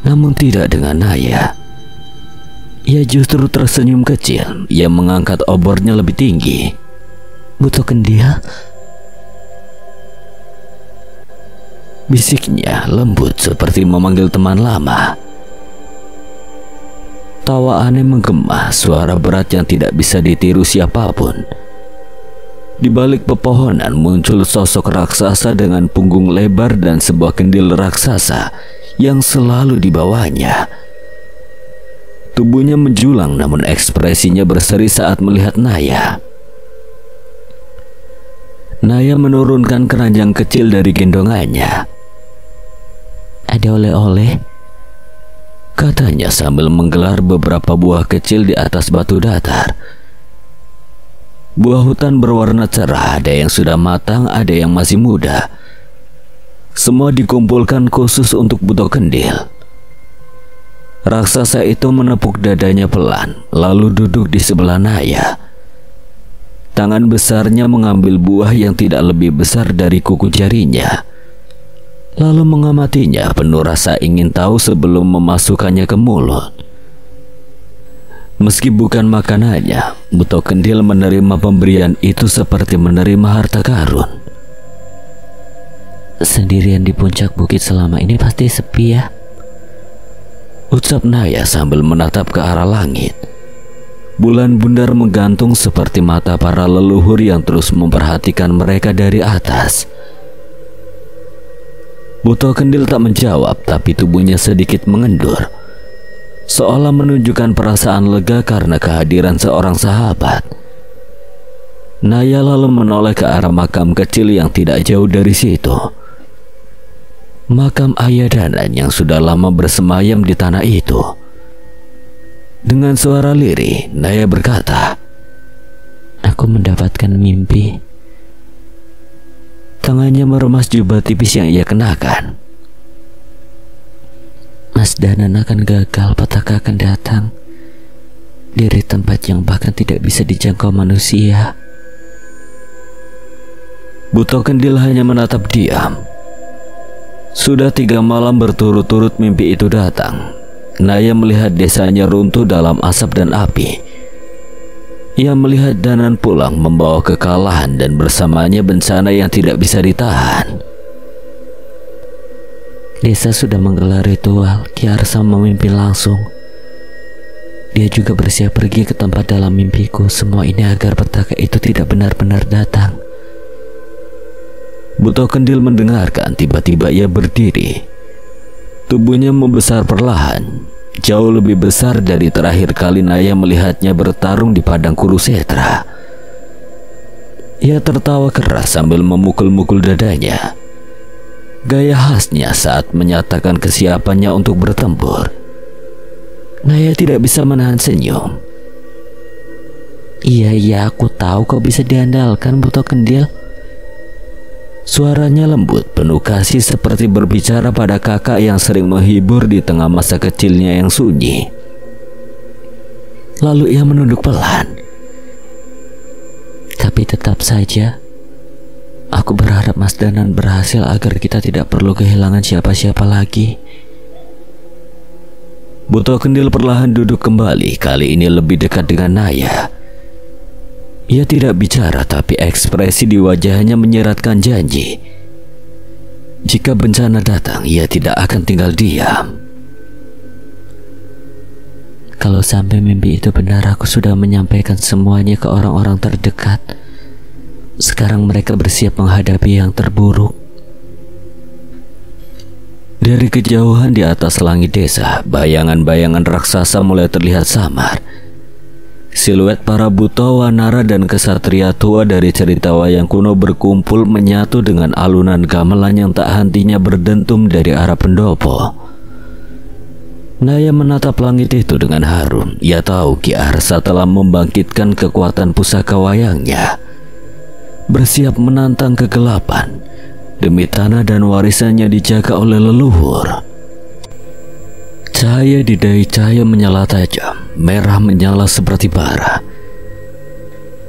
A: Namun tidak dengan Naya. Ia justru tersenyum kecil. Ia mengangkat obornya lebih tinggi. "Butuh kendil?" bisiknya lembut seperti memanggil teman lama. Tawa aneh menggema, suara berat yang tidak bisa ditiru siapapun. Di balik pepohonan muncul sosok raksasa dengan punggung lebar dan sebuah kendil raksasa yang selalu dibawanya. Tubuhnya menjulang namun ekspresinya berseri saat melihat Naya. Naya menurunkan keranjang kecil dari gendongannya. "Ada oleh-oleh?" katanya sambil menggelar beberapa buah kecil di atas batu datar. Buah hutan berwarna cerah, ada yang sudah matang, ada yang masih muda. Semua dikumpulkan khusus untuk Buto Kendil. Raksasa itu menepuk dadanya pelan, lalu duduk di sebelah Naya. Tangan besarnya mengambil buah yang tidak lebih besar dari kuku jarinya, lalu mengamatinya penuh rasa ingin tahu sebelum memasukkannya ke mulut. Meski bukan makanannya, Buto Kendil menerima pemberian itu seperti menerima harta karun. "Sendirian di puncak bukit selama ini pasti sepi ya?" ucap Naya sambil menatap ke arah langit. Bulan bundar menggantung seperti mata para leluhur yang terus memperhatikan mereka dari atas. Buto Kendil tak menjawab, tapi tubuhnya sedikit mengendur, seolah menunjukkan perasaan lega karena kehadiran seorang sahabat. Naya lalu menoleh ke arah makam kecil yang tidak jauh dari situ. Makam Ayah Danan yang sudah lama bersemayam di tanah itu. Dengan suara lirih, Naya berkata, "Aku mendapatkan mimpi." Tangannya meremas jubah tipis yang ia kenakan. "Mas Danan akan gagal, petaka akan datang dari tempat yang bahkan tidak bisa dijangkau manusia." Buto Kendil hanya menatap diam. Sudah 3 malam berturut-turut mimpi itu datang. Naya melihat desanya runtuh dalam asap dan api. Ia melihat Danan pulang membawa kekalahan dan bersamanya bencana yang tidak bisa ditahan.
E: Desa sudah menggelar ritual. Ki Arsa memimpin langsung. Dia juga bersiap pergi ke tempat dalam mimpiku. Semua ini agar petaka itu tidak benar-benar datang.
A: Buto Kendil mendengarkan. Tiba-tiba ia berdiri. Tubuhnya membesar perlahan. Jauh lebih besar dari terakhir kali Naya melihatnya bertarung di padang Kurusetra. Ia tertawa keras sambil memukul-mukul dadanya. Gaya khasnya saat menyatakan kesiapannya untuk bertempur. Naya tidak bisa menahan senyum.
E: Iya, aku tahu kau bisa diandalkan, Buto Kendil.
A: Suaranya lembut, penuh kasih seperti berbicara pada kakak yang sering menghibur di tengah masa kecilnya yang sunyi. Lalu ia menunduk pelan.
E: Tapi tetap saja, aku berharap Mas Danan berhasil agar kita tidak perlu kehilangan siapa-siapa lagi.
A: Buto Kendil perlahan duduk kembali, kali ini lebih dekat dengan Naya. Ia tidak bicara, tapi ekspresi di wajahnya menyeratkan janji. Jika bencana datang, ia tidak akan tinggal diam.
E: Kalau sampai mimpi itu benar, aku sudah menyampaikan semuanya ke orang-orang terdekat. Sekarang mereka bersiap menghadapi yang terburuk.
A: Dari kejauhan di atas langit desa, bayangan-bayangan raksasa mulai terlihat samar. Siluet para buto, wanara, dan kesatria tua dari cerita wayang kuno berkumpul menyatu dengan alunan gamelan yang tak hentinya berdentum dari arah pendopo. Naya menatap langit itu dengan harum. Ia tahu Ki Arsa telah membangkitkan kekuatan pusaka wayangnya, bersiap menantang kegelapan demi tanah dan warisannya dijaga oleh leluhur. Cahaya di dahi cahaya menyala tajam, merah menyala seperti bara.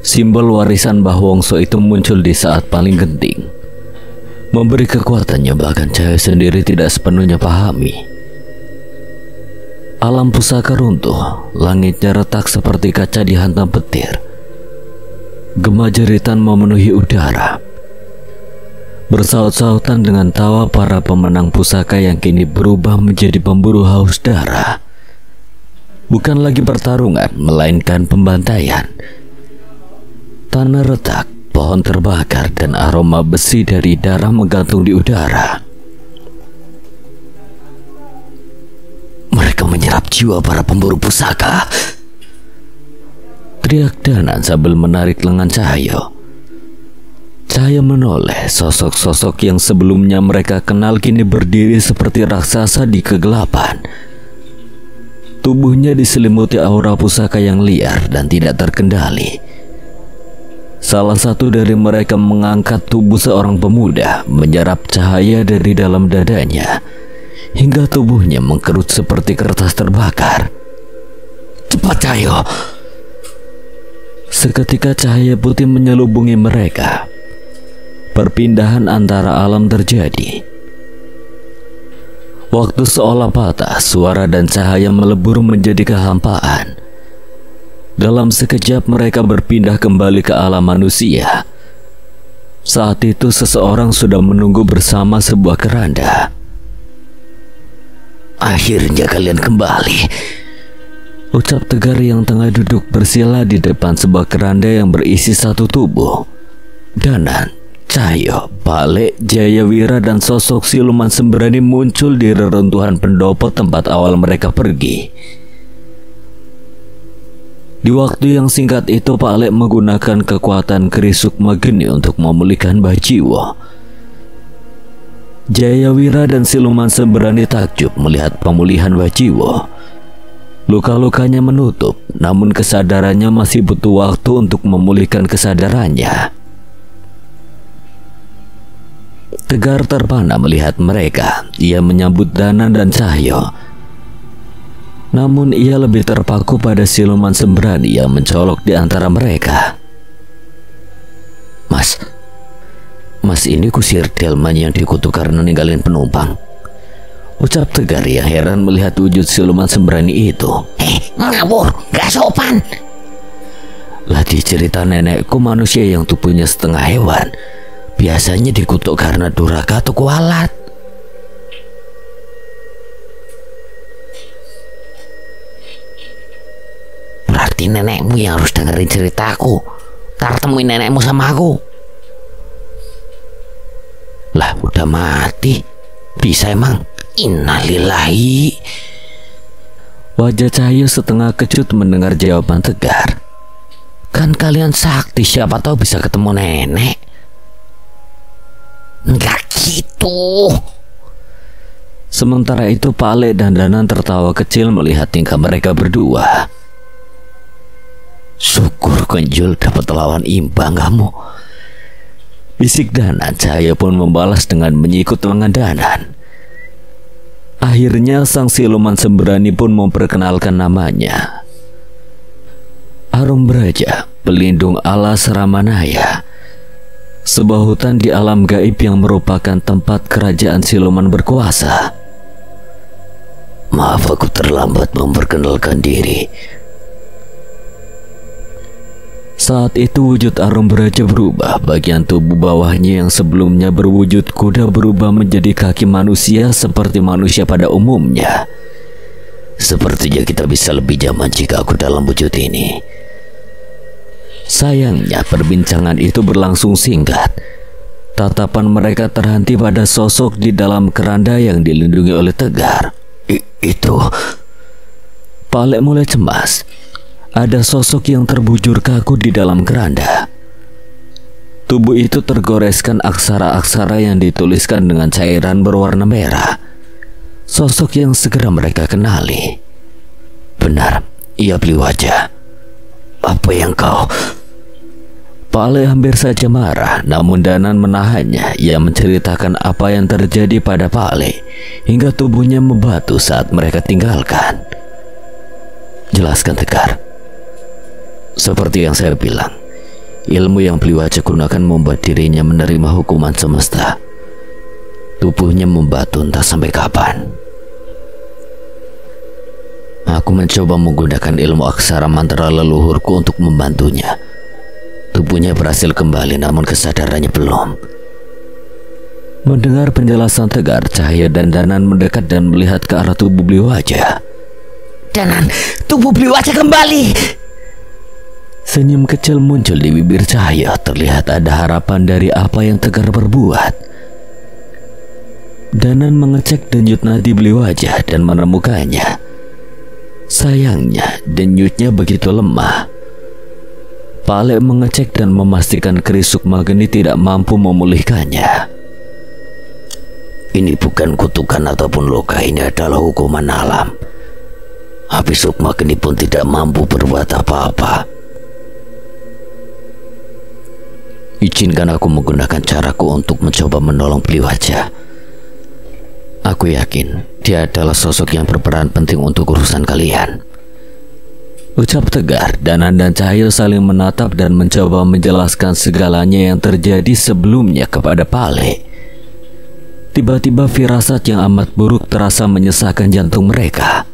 A: Simbol warisan Mbah Wongso itu muncul di saat paling genting, memberi kekuatannya bahkan cahaya sendiri tidak sepenuhnya pahami. Alam pusaka runtuh, langitnya retak seperti kaca dihantam petir. Gema jeritan memenuhi udara, bersaut-sautan dengan tawa para pemenang pusaka yang kini berubah menjadi pemburu haus darah. Bukan lagi pertarungan, melainkan pembantaian. Tanah retak, pohon terbakar, dan aroma besi dari darah menggantung di udara. Mereka menyerap jiwa para pemburu pusaka, teriak Danan sambil menarik lengan Cahyo. Cahaya menoleh, sosok-sosok yang sebelumnya mereka kenal kini berdiri seperti raksasa di kegelapan. Tubuhnya diselimuti aura pusaka yang liar dan tidak terkendali. Salah satu dari mereka mengangkat tubuh seorang pemuda, menyerap cahaya dari dalam dadanya, hingga tubuhnya mengkerut seperti kertas terbakar. Cepat, Cahyo! Seketika cahaya putih menyelubungi mereka. Perpindahan antara alam terjadi. Waktu seolah patah, suara dan cahaya melebur menjadi kehampaan. Dalam sekejap mereka berpindah kembali ke alam manusia. Saat itu seseorang sudah menunggu bersama sebuah keranda.
C: Akhirnya kalian kembali,
A: ucap Tegar yang tengah duduk bersila di depan sebuah keranda yang berisi satu tubuh. Danan, Cahyo, Palek, Jayawira, dan sosok siluman sembrani muncul di reruntuhan pendopo tempat awal mereka pergi. Di waktu yang singkat itu, Palek menggunakan kekuatan Kerisuk Mageni untuk memulihkan Bajiwo. Jayawira dan siluman sembrani takjub melihat pemulihan Bajiwo. Luka-lukanya menutup, namun kesadarannya masih butuh waktu untuk memulihkan kesadarannya. Tegar terpana melihat mereka. Ia menyambut Danan dan Cahyo. Namun ia lebih terpaku pada siluman sembrani yang mencolok di antara mereka. Mas ini kusir delman yang dikutuk karena ninggalin penumpang, ucap Tegar yang heran melihat wujud siluman sembrani itu.
D: Ngawur, gak sopan.
C: Lah di cerita nenekku, manusia yang tubuhnya setengah hewan biasanya dikutuk karena durhaka atau kualat.
D: Berarti nenekmu yang harus dengerin ceritaku. Ntar temuin nenekmu sama aku.
C: Lah udah mati, bisa emang? Innalillahi.
A: Wajah Cahyo setengah kecut mendengar jawaban Tegar.
C: Kan kalian sakti, siapa tahu bisa ketemu nenek.
D: Enggak gitu.
A: Sementara itu Pale dan Danan tertawa kecil melihat tingkah mereka berdua.
C: Syukur Konjul dapat lawan imbang kamu,
A: bisik Danan. Cahyo pun membalas dengan menyikut lengan Danan. Akhirnya sang siluman sembrani pun memperkenalkan namanya. Arum Braja, pelindung alas Ramanaya, sebuah hutan di alam gaib yang merupakan tempat kerajaan siluman berkuasa.
C: Maaf aku terlambat memperkenalkan diri.
A: Saat itu wujud Arum Braja berubah. Bagian tubuh bawahnya yang sebelumnya berwujud kuda berubah menjadi kaki manusia seperti manusia pada umumnya.
C: Sepertinya kita bisa lebih nyaman jika aku dalam wujud ini.
A: Sayangnya perbincangan itu berlangsung singkat. Tatapan mereka terhenti pada sosok di dalam keranda yang dilindungi oleh Tegar.
C: Itu
A: Pale mulai cemas. Ada sosok yang terbujur kaku di dalam keranda. Tubuh itu tergoreskan aksara-aksara yang dituliskan dengan cairan berwarna merah. Sosok yang segera mereka kenali.
C: Benar, ia beli wajah. Apa yang kau...
A: Pale hampir saja marah, namun Danan menahannya. Ia menceritakan apa yang terjadi pada Pale hingga tubuhnya membatu saat mereka tinggalkan.
C: Jelaskan Tegar. Seperti yang saya bilang, ilmu yang beli wajah gunakan membuat dirinya menerima hukuman semesta. Tubuhnya membatu entah sampai kapan. Aku mencoba menggunakan ilmu aksara mantra leluhurku untuk membantunya. Tubuhnya berhasil kembali, namun kesadarannya belum.
A: Mendengar penjelasan Tegar, Cahyo dan Danan mendekat dan melihat ke arah tubuh beli wajah.
D: Danan, tubuh beli wajah kembali.
A: Senyum kecil muncul di bibir Cahyo. Terlihat ada harapan dari apa yang Tegar perbuat. Danan mengecek denyut nadi beli wajah dan menemukannya. Sayangnya denyutnya begitu lemah. Pale mengecek dan memastikan keris Sukmageni tidak mampu memulihkannya.
C: Ini bukan kutukan ataupun luka, ini adalah hukuman alam. Api Sukmageni pun tidak mampu berbuat apa-apa. Izinkan aku menggunakan caraku untuk mencoba menolong beli wajah. Aku yakin dia adalah sosok yang berperan penting untuk urusan kalian.
A: Ucap Tegar. Danan dan Cahyo saling menatap dan mencoba menjelaskan segalanya yang terjadi sebelumnya kepada Pale. Tiba-tiba firasat yang amat buruk terasa menyesakkan jantung mereka.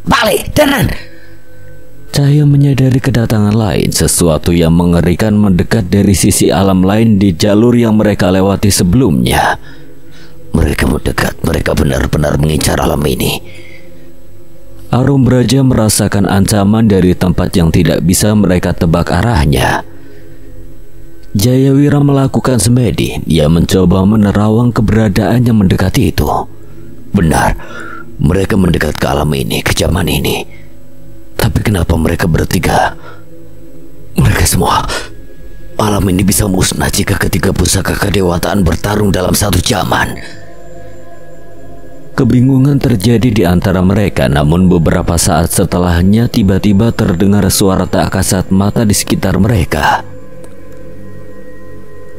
D: Pale, Danan.
A: Cahyo menyadari kedatangan lain, sesuatu yang mengerikan mendekat dari sisi alam lain di jalur yang mereka lewati sebelumnya.
C: Mereka mendekat, mereka benar-benar mengincar alam ini.
A: Arum Braja merasakan ancaman dari tempat yang tidak bisa mereka tebak arahnya. Jayawira melakukan semedi. Ia mencoba menerawang keberadaan yang mendekati itu.
C: Benar, mereka mendekat ke alam ini, ke zaman ini. Tapi kenapa mereka bertiga? Mereka semua... Alam ini bisa musnah jika ketiga pusaka kedewatan bertarung dalam satu zaman.
A: Kebingungan terjadi di antara mereka, namun beberapa saat setelahnya tiba-tiba terdengar suara tak kasat mata di sekitar mereka.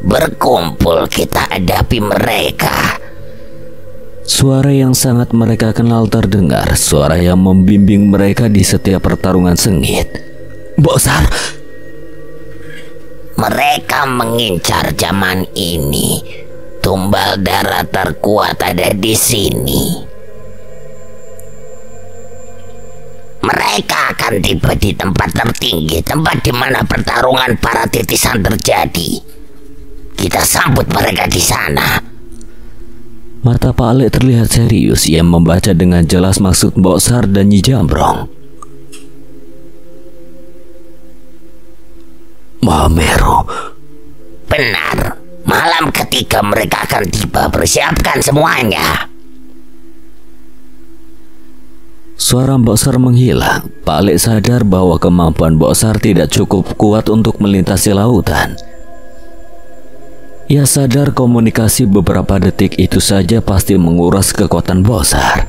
D: Berkumpul kita hadapi mereka.
A: Suara yang sangat mereka kenal terdengar, suara yang membimbing mereka di setiap pertarungan sengit.
C: Bosar,
D: mereka mengincar zaman ini. Tumbal darah terkuat ada di sini. Mereka akan tiba di tempat tertinggi, tempat di mana pertarungan para titisan terjadi. Kita sambut mereka di sana.
A: Mata Pak Alek terlihat serius. Ia membaca dengan jelas maksud Mbok Sar dan Nyi Jambrong.
C: Mahameru.
D: Benar. Malam ketika mereka akan tiba, persiapkan semuanya.
A: Suara Mbok Sar menghilang. Pak Alek sadar bahwa kemampuan Mbok Sar tidak cukup kuat untuk melintasi lautan. Ia sadar komunikasi beberapa detik itu saja pasti menguras kekuatan Mbok Sar.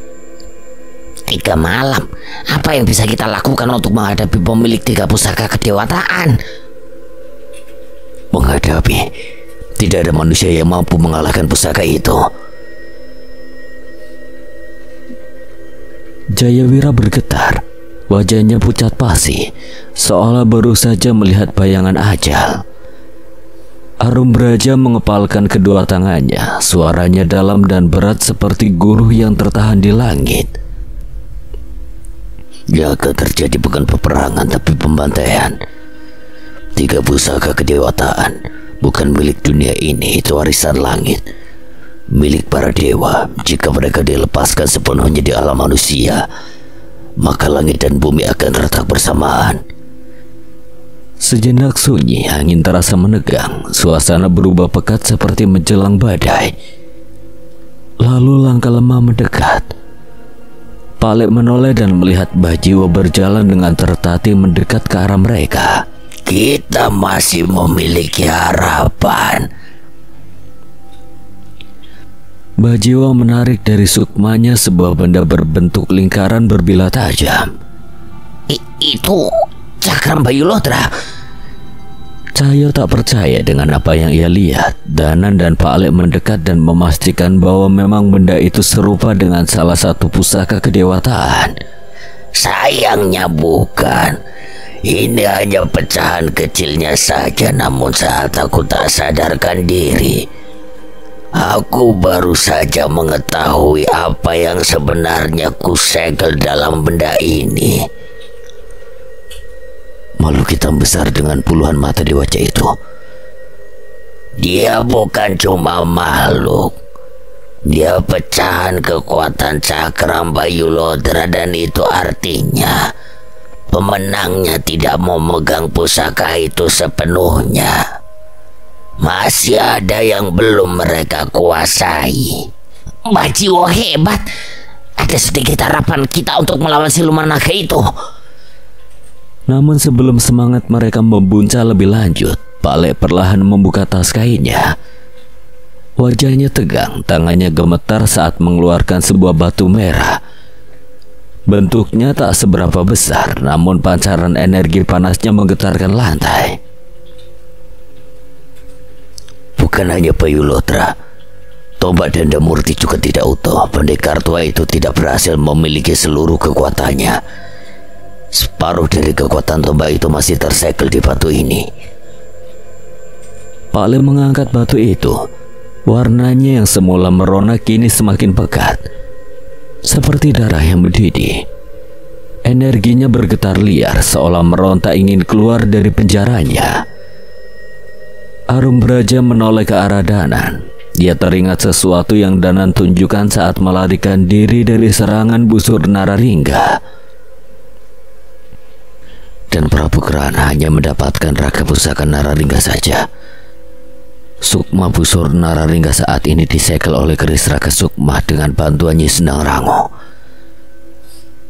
D: 3 malam, apa yang bisa kita lakukan untuk menghadapi pemilik 3 pusaka kedewataan?
C: Menghadapi, tidak ada manusia yang mampu mengalahkan pusaka itu.
A: Jayawira bergetar. Wajahnya pucat pasi, seolah baru saja melihat bayangan ajal. Arum Braja mengepalkan kedua tangannya. Suaranya dalam dan berat seperti guru yang tertahan di langit.
C: Yang akan terjadi bukan peperangan tapi pembantaian. 3 pusaka kedewataan bukan milik dunia ini, itu warisan langit, milik para dewa. Jika mereka dilepaskan sepenuhnya di alam manusia, maka langit dan bumi akan retak bersamaan.
A: Sejenak sunyi, angin terasa menegang. Suasana berubah pekat seperti menjelang badai. Lalu langkah lemah mendekat. Pak Alek menoleh dan melihat Bajiwo berjalan dengan tertatih mendekat ke arah mereka.
C: Kita masih memiliki harapan.
A: Bajiwo menarik dari sukmanya sebuah benda berbentuk lingkaran berbilah tajam.
D: Itu cakram Bayu Lodra.
A: Cahyo tak percaya dengan apa yang ia lihat. Danan dan Pak Alek mendekat dan memastikan bahwa memang benda itu serupa dengan salah satu pusaka kedewataan.
C: Sayangnya bukan. Ini hanya pecahan kecilnya saja, namun saat aku tak sadarkan diri, aku baru saja mengetahui apa yang sebenarnya kusegel dalam benda ini. Makhluk hitam besar dengan puluhan mata di wajah itu. Dia bukan cuma makhluk, dia pecahan kekuatan cakram Bayu Lodra, dan itu artinya pemenangnya tidak mau megang pusaka itu sepenuhnya. Masih ada yang belum mereka kuasai.
D: Bajiwo hebat. Ada sedikit harapan kita untuk melawan siluman naga itu.
A: Namun sebelum semangat mereka membuncah lebih lanjut, Pak Alek perlahan membuka tas kainnya. Wajahnya tegang, tangannya gemetar saat mengeluarkan sebuah batu merah. Bentuknya tak seberapa besar, namun pancaran energi panasnya menggetarkan lantai.
C: Bukan hanya Bayu Lodra, tombak Danda Murti juga tidak utuh. Pendekar tua itu tidak berhasil memiliki seluruh kekuatannya. Separuh dari kekuatan tombak itu masih tersegel di batu ini.
A: Pak Alek mengangkat batu itu. Warnanya yang semula merona kini semakin pekat, seperti darah yang mendidih. Energinya bergetar liar, seolah meronta ingin keluar dari penjaranya. Arum Braja menoleh ke arah Danan. Dia teringat sesuatu yang Danan tunjukkan saat melarikan diri dari serangan busur Nararingga.
C: Dan Prabu Kerana hanya mendapatkan raga pusaka Nararingga saja. Sukma busur Nararingga saat ini disegel oleh keris raga Sukma dengan bantuan Nyi Sendang Rango.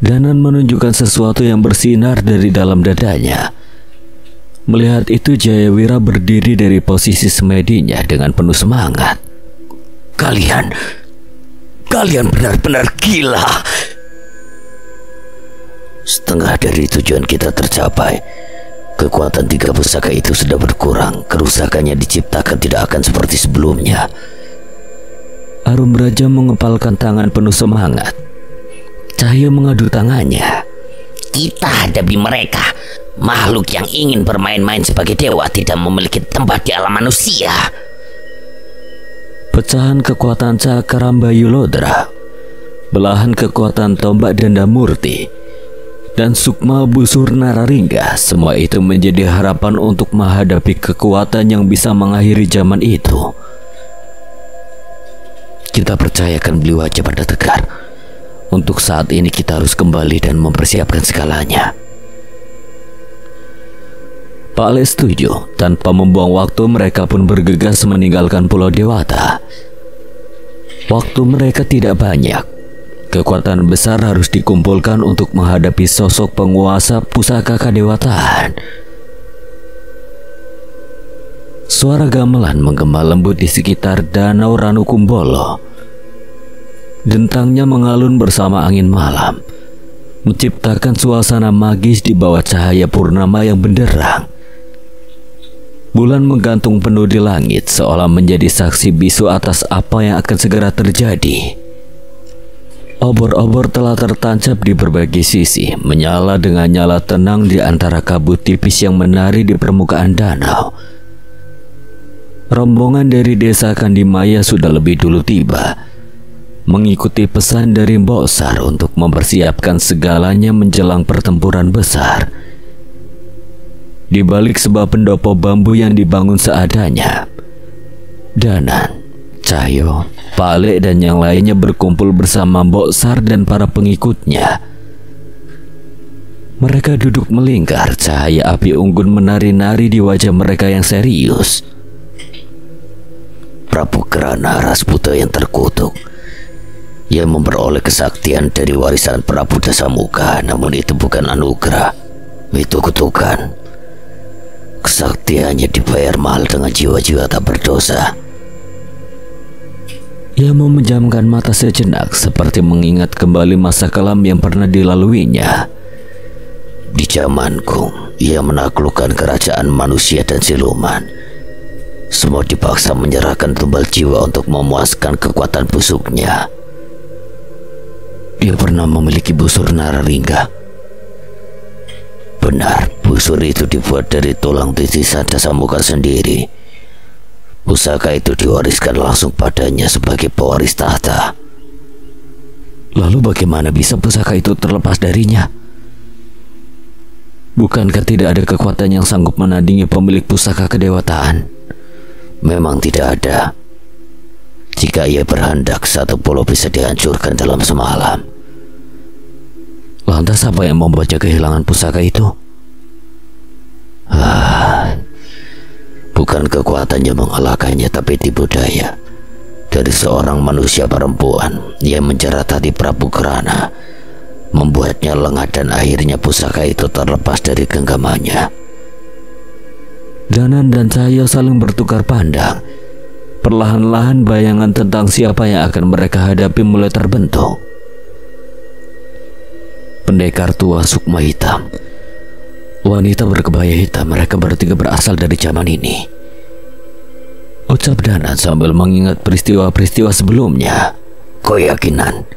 A: Danan menunjukkan sesuatu yang bersinar dari dalam dadanya. Melihat itu, Jayawira berdiri dari posisi semedinya dengan penuh semangat.
C: Kalian benar-benar gila. Setengah dari tujuan kita tercapai. Kekuatan 3 pusaka itu sudah berkurang. Kerusakannya diciptakan tidak akan seperti sebelumnya.
A: Arum Braja mengepalkan tangan penuh semangat. Cahyo mengadu tangannya.
D: Kita hadapi mereka. Makhluk yang ingin bermain-main sebagai dewa tidak memiliki tempat di alam manusia.
A: Pecahan kekuatan cakram Bayu Lodra, belahan kekuatan tombak Danda Murti, dan Sukma Busur Nararingga, semua itu menjadi harapan untuk menghadapi kekuatan yang bisa mengakhiri zaman itu. Kita percayakan beli wajah pada Tegar. Untuk saat ini kita harus kembali dan mempersiapkan segalanya. Pak Le setuju. Tanpa membuang waktu, mereka pun bergegas meninggalkan Pulau Dewata. Waktu mereka tidak banyak. Kekuatan besar harus dikumpulkan untuk menghadapi sosok penguasa pusaka kedewataan. Suara gamelan menggema lembut di sekitar Danau Ranukumbolo. Dentangnya mengalun bersama angin malam, menciptakan suasana magis di bawah cahaya purnama yang benderang. Bulan menggantung penuh di langit, seolah menjadi saksi bisu atas apa yang akan segera terjadi. Obor-obor telah tertancap di berbagai sisi, menyala dengan nyala tenang di antara kabut tipis yang menari di permukaan danau. Rombongan dari desa Kandimaya sudah lebih dulu tiba, mengikuti pesan dari Mbok Sar untuk mempersiapkan segalanya menjelang pertempuran besar. Di balik sebuah pendopo bambu yang dibangun seadanya, Danan, Cahyo, Pak Le dan yang lainnya berkumpul bersama Mbok Sar dan para pengikutnya. Mereka duduk melingkar, cahaya api unggun menari-nari di wajah mereka yang serius.
C: Prabu Kerana Rasputa yang terkutuk, ia memperoleh kesaktian dari warisan Prabu Dasamuka, namun itu bukan anugerah, itu kutukan. Kesaktiannya dibayar mahal dengan jiwa-jiwa tak berdosa.
A: Ia memejamkan mata sejenak, seperti mengingat kembali masa kelam yang pernah dilaluinya.
C: Di zamanku, ia menaklukkan kerajaan manusia dan siluman. Semua dipaksa menyerahkan tumbal jiwa untuk memuaskan kekuatan busuknya.
A: Dia pernah memiliki busur Nararingga.
C: Benar, busur itu dibuat dari tulang titisan Dasamuka sendiri. Pusaka itu diwariskan langsung padanya sebagai pewaris tahta.
A: Lalu bagaimana bisa pusaka itu terlepas darinya? Bukankah tidak ada kekuatan yang sanggup menandingi pemilik pusaka kedewataan?
C: Memang tidak ada. Jika ia berhendak, satu pulau bisa dihancurkan dalam semalam.
A: Lantas apa yang membuatnya kehilangan pusaka itu?
C: Bukan kekuatannya mengalahkannya, tapi tipu daya dari seorang manusia perempuan yang menjerat hati Prabu Kerana, membuatnya lengah dan akhirnya pusaka itu terlepas dari genggamannya.
A: Danan dan Cahyo saling bertukar pandang. Perlahan-lahan bayangan tentang siapa yang akan mereka hadapi mulai terbentuk. Pendekar tua Sukma hitam, wanita berkebaya hitam, mereka bertiga berasal dari zaman ini, ucap Danan sambil mengingat peristiwa-peristiwa sebelumnya.
C: Keyakinan?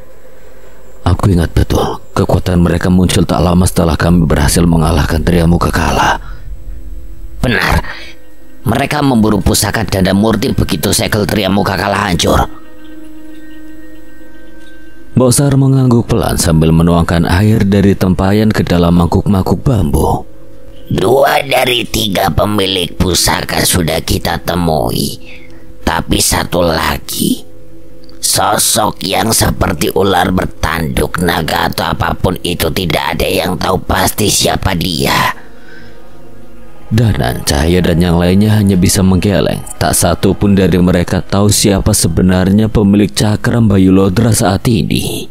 A: Aku ingat betul, kekuatan mereka muncul tak lama setelah kami berhasil mengalahkan Triamuka Kala.
D: Benar, mereka memburu pusaka Danda Murti begitu segel Triamuka Kala hancur.
A: Mbok Sar mengangguk pelan sambil menuangkan air dari tempayan ke dalam mangkuk-mangkuk bambu.
D: 2 dari 3 pemilik pusaka sudah kita temui, tapi satu lagi, sosok yang seperti ular bertanduk naga atau apapun itu, tidak ada yang tahu pasti siapa dia.
A: Danan, Cahyo dan yang lainnya hanya bisa menggeleng. Tak satu pun dari mereka tahu siapa sebenarnya pemilik cakram Bayu Lodra saat ini.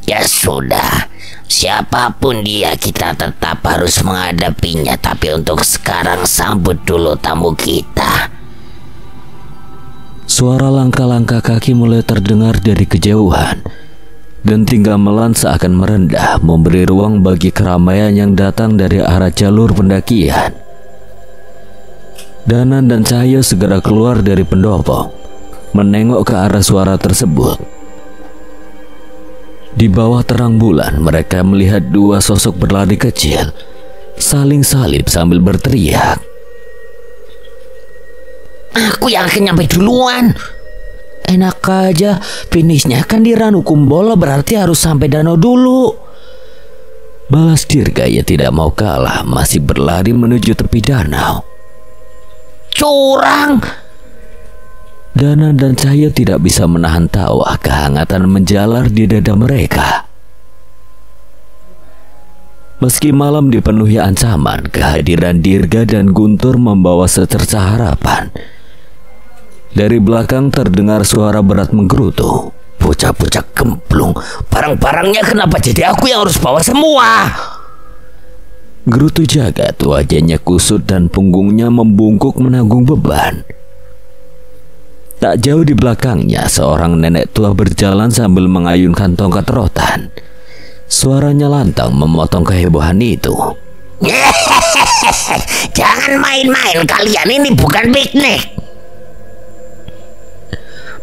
D: Ya sudah, siapapun dia kita tetap harus menghadapinya. Tapi untuk sekarang sambut dulu tamu kita.
A: Suara langkah-langkah kaki mulai terdengar dari kejauhan. Genting gamelan seakan merendah, memberi ruang bagi keramaian yang datang dari arah jalur pendakian. Danan dan Cahyo segera keluar dari pendopo, menengok ke arah suara tersebut. Di bawah terang bulan, mereka melihat 2 sosok berlari kecil, saling salib sambil berteriak.
D: Aku yang akan nyampe duluan.
E: Enak aja, finishnya kan di Ranukumbolo, berarti harus sampai danau dulu.
A: Balas Dirga yang tidak mau kalah masih berlari menuju tepi danau.
D: Curang!
A: Danan dan Cahyo tidak bisa menahan tawa, kehangatan menjalar di dada mereka. Meski malam dipenuhi ancaman, kehadiran Dirga dan Guntur membawa secerca harapan. Dari belakang terdengar suara berat menggerutu.
D: Bocah-bocah gemblung, barang-barangnya kenapa jadi aku yang harus bawa semua?
A: Gerutu Jagat, wajahnya kusut dan punggungnya membungkuk menanggung beban. Tak jauh di belakangnya, seorang nenek tua berjalan sambil mengayunkan tongkat rotan. Suaranya lantang memotong kehebohan itu.
D: Jangan main-main, kalian ini bukan piknik.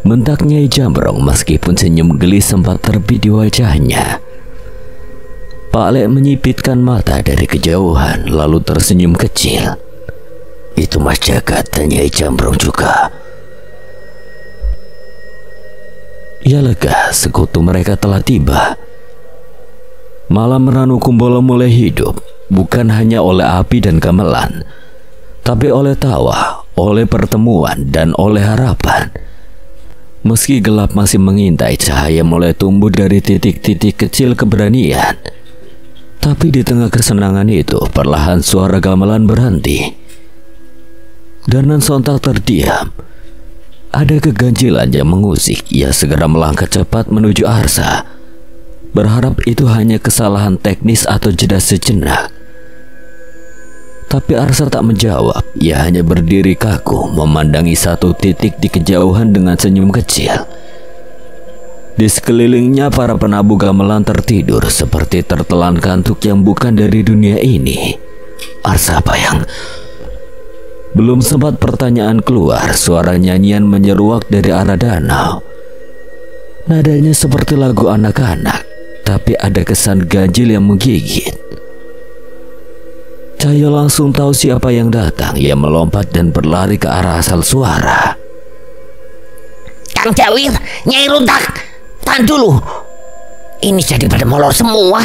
A: Bentak Nyai Jambrong meskipun senyum geli sempat terbit di wajahnya. Pak Lek menyipitkan mata dari kejauhan lalu tersenyum kecil.
C: Itu Mas Jagat dan Nyai Jambrong juga.
A: Ia lega, sekutu mereka telah tiba. Malam Ranu Kumbolo mulai hidup, bukan hanya oleh api dan gamelan, tapi oleh tawa, oleh pertemuan, dan oleh harapan. Meski gelap masih mengintai, cahaya mulai tumbuh dari titik-titik kecil keberanian. Tapi di tengah kesenangan itu, perlahan suara gamelan berhenti. Danan sontak terdiam. Ada keganjilan yang mengusik. Ia segera melangkah cepat menuju Arsa, berharap itu hanya kesalahan teknis atau jeda sejenak. Tapi Arsa tak menjawab. Ia hanya berdiri kaku, memandangi satu titik di kejauhan dengan senyum kecil. Di sekelilingnya para penabuh gamelan tertidur seperti tertelan kantuk yang bukan dari dunia ini.
C: Arsa apa yang...
A: Belum sempat pertanyaan keluar, suara nyanyian menyeruak dari arah danau. Nadanya seperti lagu anak-anak, tapi ada kesan ganjil yang menggigit. Cahyo langsung tahu siapa yang datang. Ia melompat dan berlari ke arah asal suara.
D: Kang Jawir, Nyai Runtak, tahan dulu. Ini jadi pada molor semua.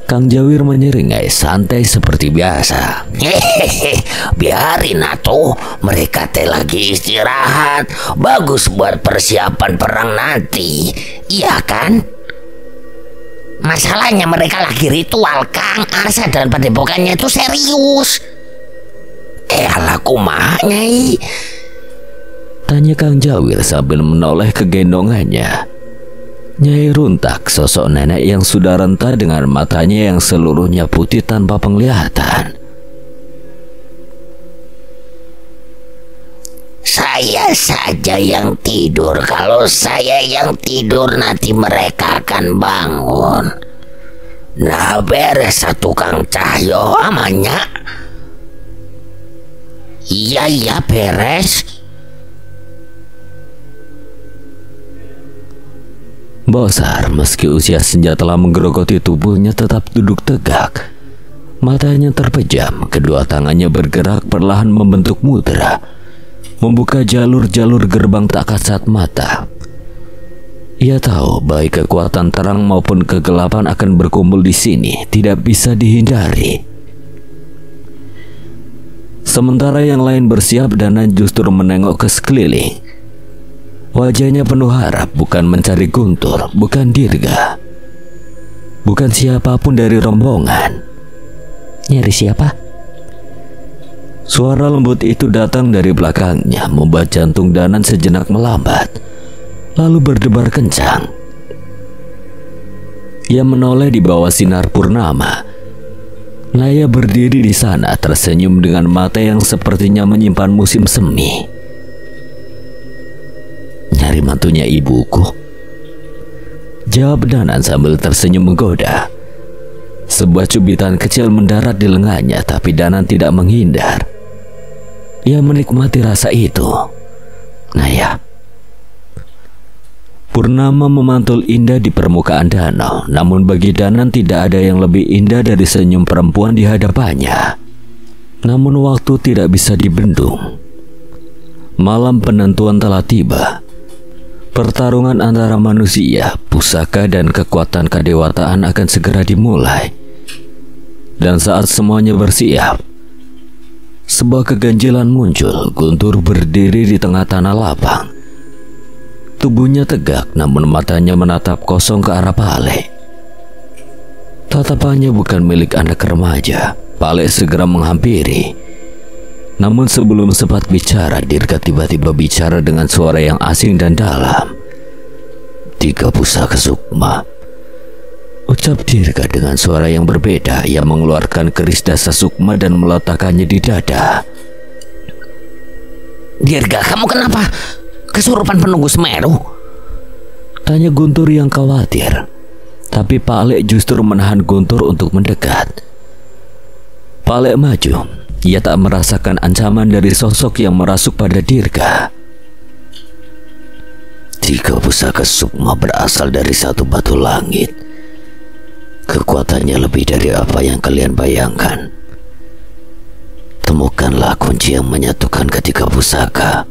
A: Kang Jawir menyeringai santai seperti biasa.
D: Hehehe, biarin atuh, mereka teh lagi istirahat. Bagus buat persiapan perang nanti, iya kan? Masalahnya mereka lagi ritual, Kang. Arsa dan padepokannya itu serius. Alah kumaha, Nyai?
A: Tanya Kang Jawir sambil menoleh ke gendongannya. Nyai Runtak, sosok nenek yang sudah renta dengan matanya yang seluruhnya putih tanpa penglihatan.
D: Saya saja yang tidur. Kalau saya yang tidur nanti mereka akan bangun. Nah beres satu Kang Cahyo amanya. Iya beres.
A: Bosar meski usia senja telah menggerogoti tubuhnya tetap duduk tegak. Matanya terpejam, kedua tangannya bergerak perlahan membentuk mudra, membuka jalur-jalur gerbang tak kasat mata. Ia tahu baik kekuatan terang maupun kegelapan akan berkumpul di sini, tidak bisa dihindari. Sementara yang lain bersiap, Danan justru menengok ke sekeliling. Wajahnya penuh harap, bukan mencari Guntur, bukan Dirga, bukan siapapun dari rombongan.
E: Nyari siapa?
A: Suara lembut itu datang dari belakangnya, membuat jantung Danan sejenak melambat, lalu berdebar kencang. Ia menoleh di bawah sinar purnama. Naya berdiri di sana, tersenyum dengan mata yang sepertinya menyimpan musim semi. Nyari mantunya ibuku, jawab Danan sambil tersenyum menggoda. Sebuah cubitan kecil mendarat di lengannya, tapi Danan tidak menghindar. Ia menikmati rasa itu. Naya. Purnama memantul indah di permukaan danau, namun bagi Danan tidak ada yang lebih indah dari senyum perempuan di hadapannya. Namun waktu tidak bisa dibendung. Malam penentuan telah tiba. Pertarungan antara manusia, pusaka, dan kekuatan kedewataan akan segera dimulai. Dan saat semuanya bersiap, sebuah keganjilan muncul. Guntur berdiri di tengah tanah lapang. Tubuhnya tegak, namun matanya menatap kosong ke arah Pale. Tatapannya bukan milik anak remaja. Pale segera menghampiri. Namun sebelum sempat bicara, Dirga tiba-tiba bicara dengan suara yang asing dan dalam.
C: 3 pusaka sukma,
A: ucap Dirga dengan suara yang berbeda. Ia mengeluarkan keris dasa sukma dan meletakkannya di dada.
D: Dirga, kamu kenapa? Kesurupan penunggu Semeru?
A: Tanya Guntur yang khawatir. Tapi Pale justru menahan Guntur untuk mendekat. Pale maju. Ia tak merasakan ancaman dari sosok yang merasuk pada Dirga.
C: 3 pusaka sukma berasal dari satu batu langit. Kekuatannya lebih dari apa yang kalian bayangkan. Temukanlah kunci yang menyatukan ketiga pusaka.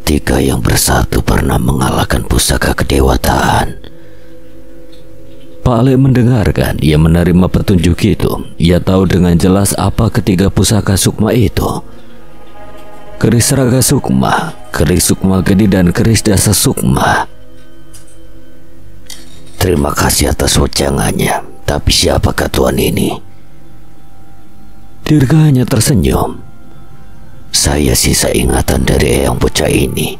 C: 3 yang bersatu pernah mengalahkan pusaka kedewataan.
A: Pale mendengarkan. Ia menerima petunjuk itu. Ia tahu dengan jelas apa ketiga pusaka sukma itu. Keris raga sukma, keris sukma gedi, dan keris dasa sukma.
C: Terima kasih atas wejangannya. Tapi siapakah tuan ini?
A: Dirga hanya tersenyum.
C: Saya sisa ingatan dari eyang bocah ini,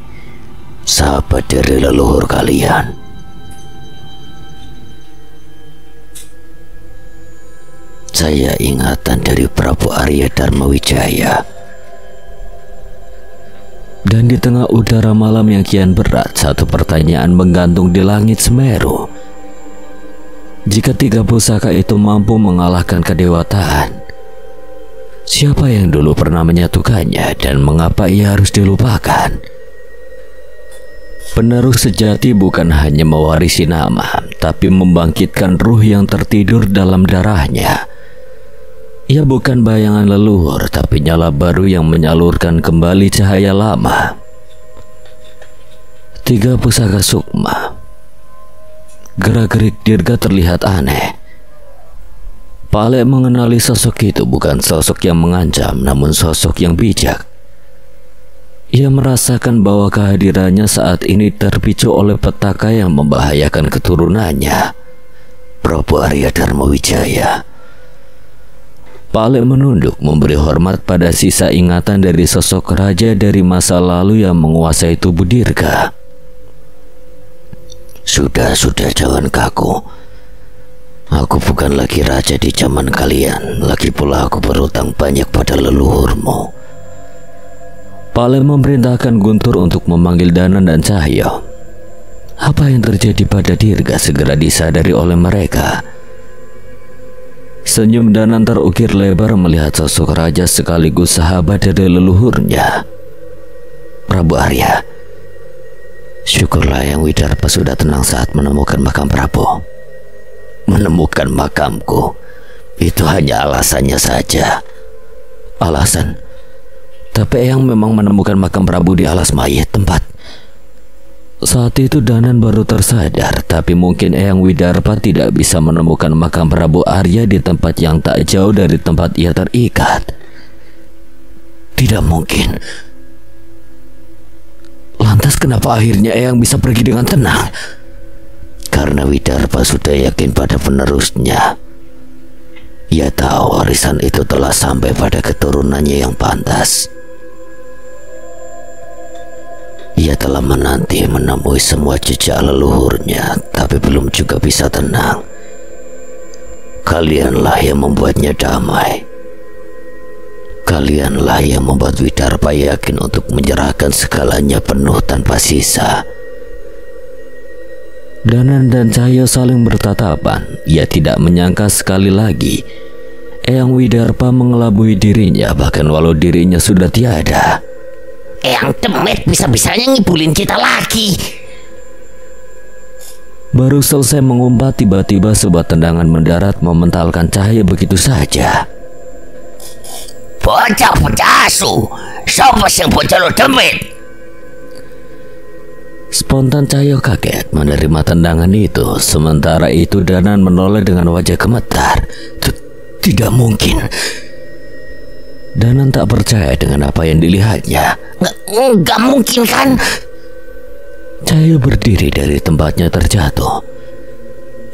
C: sahabat dari leluhur kalian. Saya ingatan dari Prabu Arya Dharmawijaya.
A: Dan di tengah udara malam yang kian berat, satu pertanyaan menggantung di langit Semeru. Jika 3 pusaka itu mampu mengalahkan kedewataan, siapa yang dulu pernah menyatukannya dan mengapa ia harus dilupakan? Penerus sejati bukan hanya mewarisi nama, tapi membangkitkan ruh yang tertidur dalam darahnya. Ia bukan bayangan leluhur, tapi nyala baru yang menyalurkan kembali cahaya lama. 3 pusaka sukma. Gerak-gerik Dirga terlihat aneh. Pale mengenali sosok itu bukan sosok yang mengancam, namun sosok yang bijak. Ia merasakan bahwa kehadirannya saat ini terpicu oleh petaka yang membahayakan keturunannya.
C: Prabu Arya Dharmawijaya.
A: Pale menunduk memberi hormat pada sisa ingatan dari sosok raja dari masa lalu yang menguasai tubuh Dirga.
C: Sudah, jangan kaku. Aku bukan lagi raja di zaman kalian. Lagi pula aku berutang banyak pada leluhurmu.
A: Pale memerintahkan Guntur untuk memanggil Danan dan Cahyo. Apa yang terjadi pada Dirga segera disadari oleh mereka. Senyum Danan terukir lebar melihat sosok raja sekaligus sahabat dari leluhurnya.
C: Prabu Arya, syukurlah yang Widarpa sudah tenang saat menemukan makam Prabu. Menemukan makamku, itu hanya alasannya saja.
A: Alasan? Tapi Eyang memang menemukan makam Prabu di alas mayat tempat. Saat itu Danan baru tersadar, tapi mungkin Eyang Widarpa tidak bisa menemukan makam Prabu Arya di tempat yang tak jauh dari tempat ia terikat.
C: Tidak mungkin.
A: Lantas kenapa akhirnya Eyang bisa pergi dengan tenang?
C: Karena Widarpa sudah yakin pada penerusnya. Ia tahu warisan itu telah sampai pada keturunannya yang pantas. Ia telah menanti menemui semua jejak leluhurnya, tapi belum juga bisa tenang. Kalianlah yang membuatnya damai. Kalianlah yang membuat Widarpa yakin untuk menyerahkan segalanya penuh tanpa sisa.
A: Danan dan Cahyo saling bertatapan. Ia tidak menyangka sekali lagi Eyang Widarpa mengelabui dirinya, bahkan walau dirinya sudah tiada.
D: Eyang Demit bisa-bisanya ngibulin kita lagi.
A: Baru selesai mengumpat, tiba-tiba sebuah tendangan mendarat mementalkan Cahyo begitu saja.
D: Bocah-bocah asu, siapa sing bocah lo Demit?
A: Spontan Cahyo kaget menerima tendangan itu. Sementara itu Danan menoleh dengan wajah gemetar. Tidak mungkin. Danan tak percaya dengan apa yang dilihatnya.
D: Nggak mungkin kan?
A: Cahyo berdiri dari tempatnya terjatuh.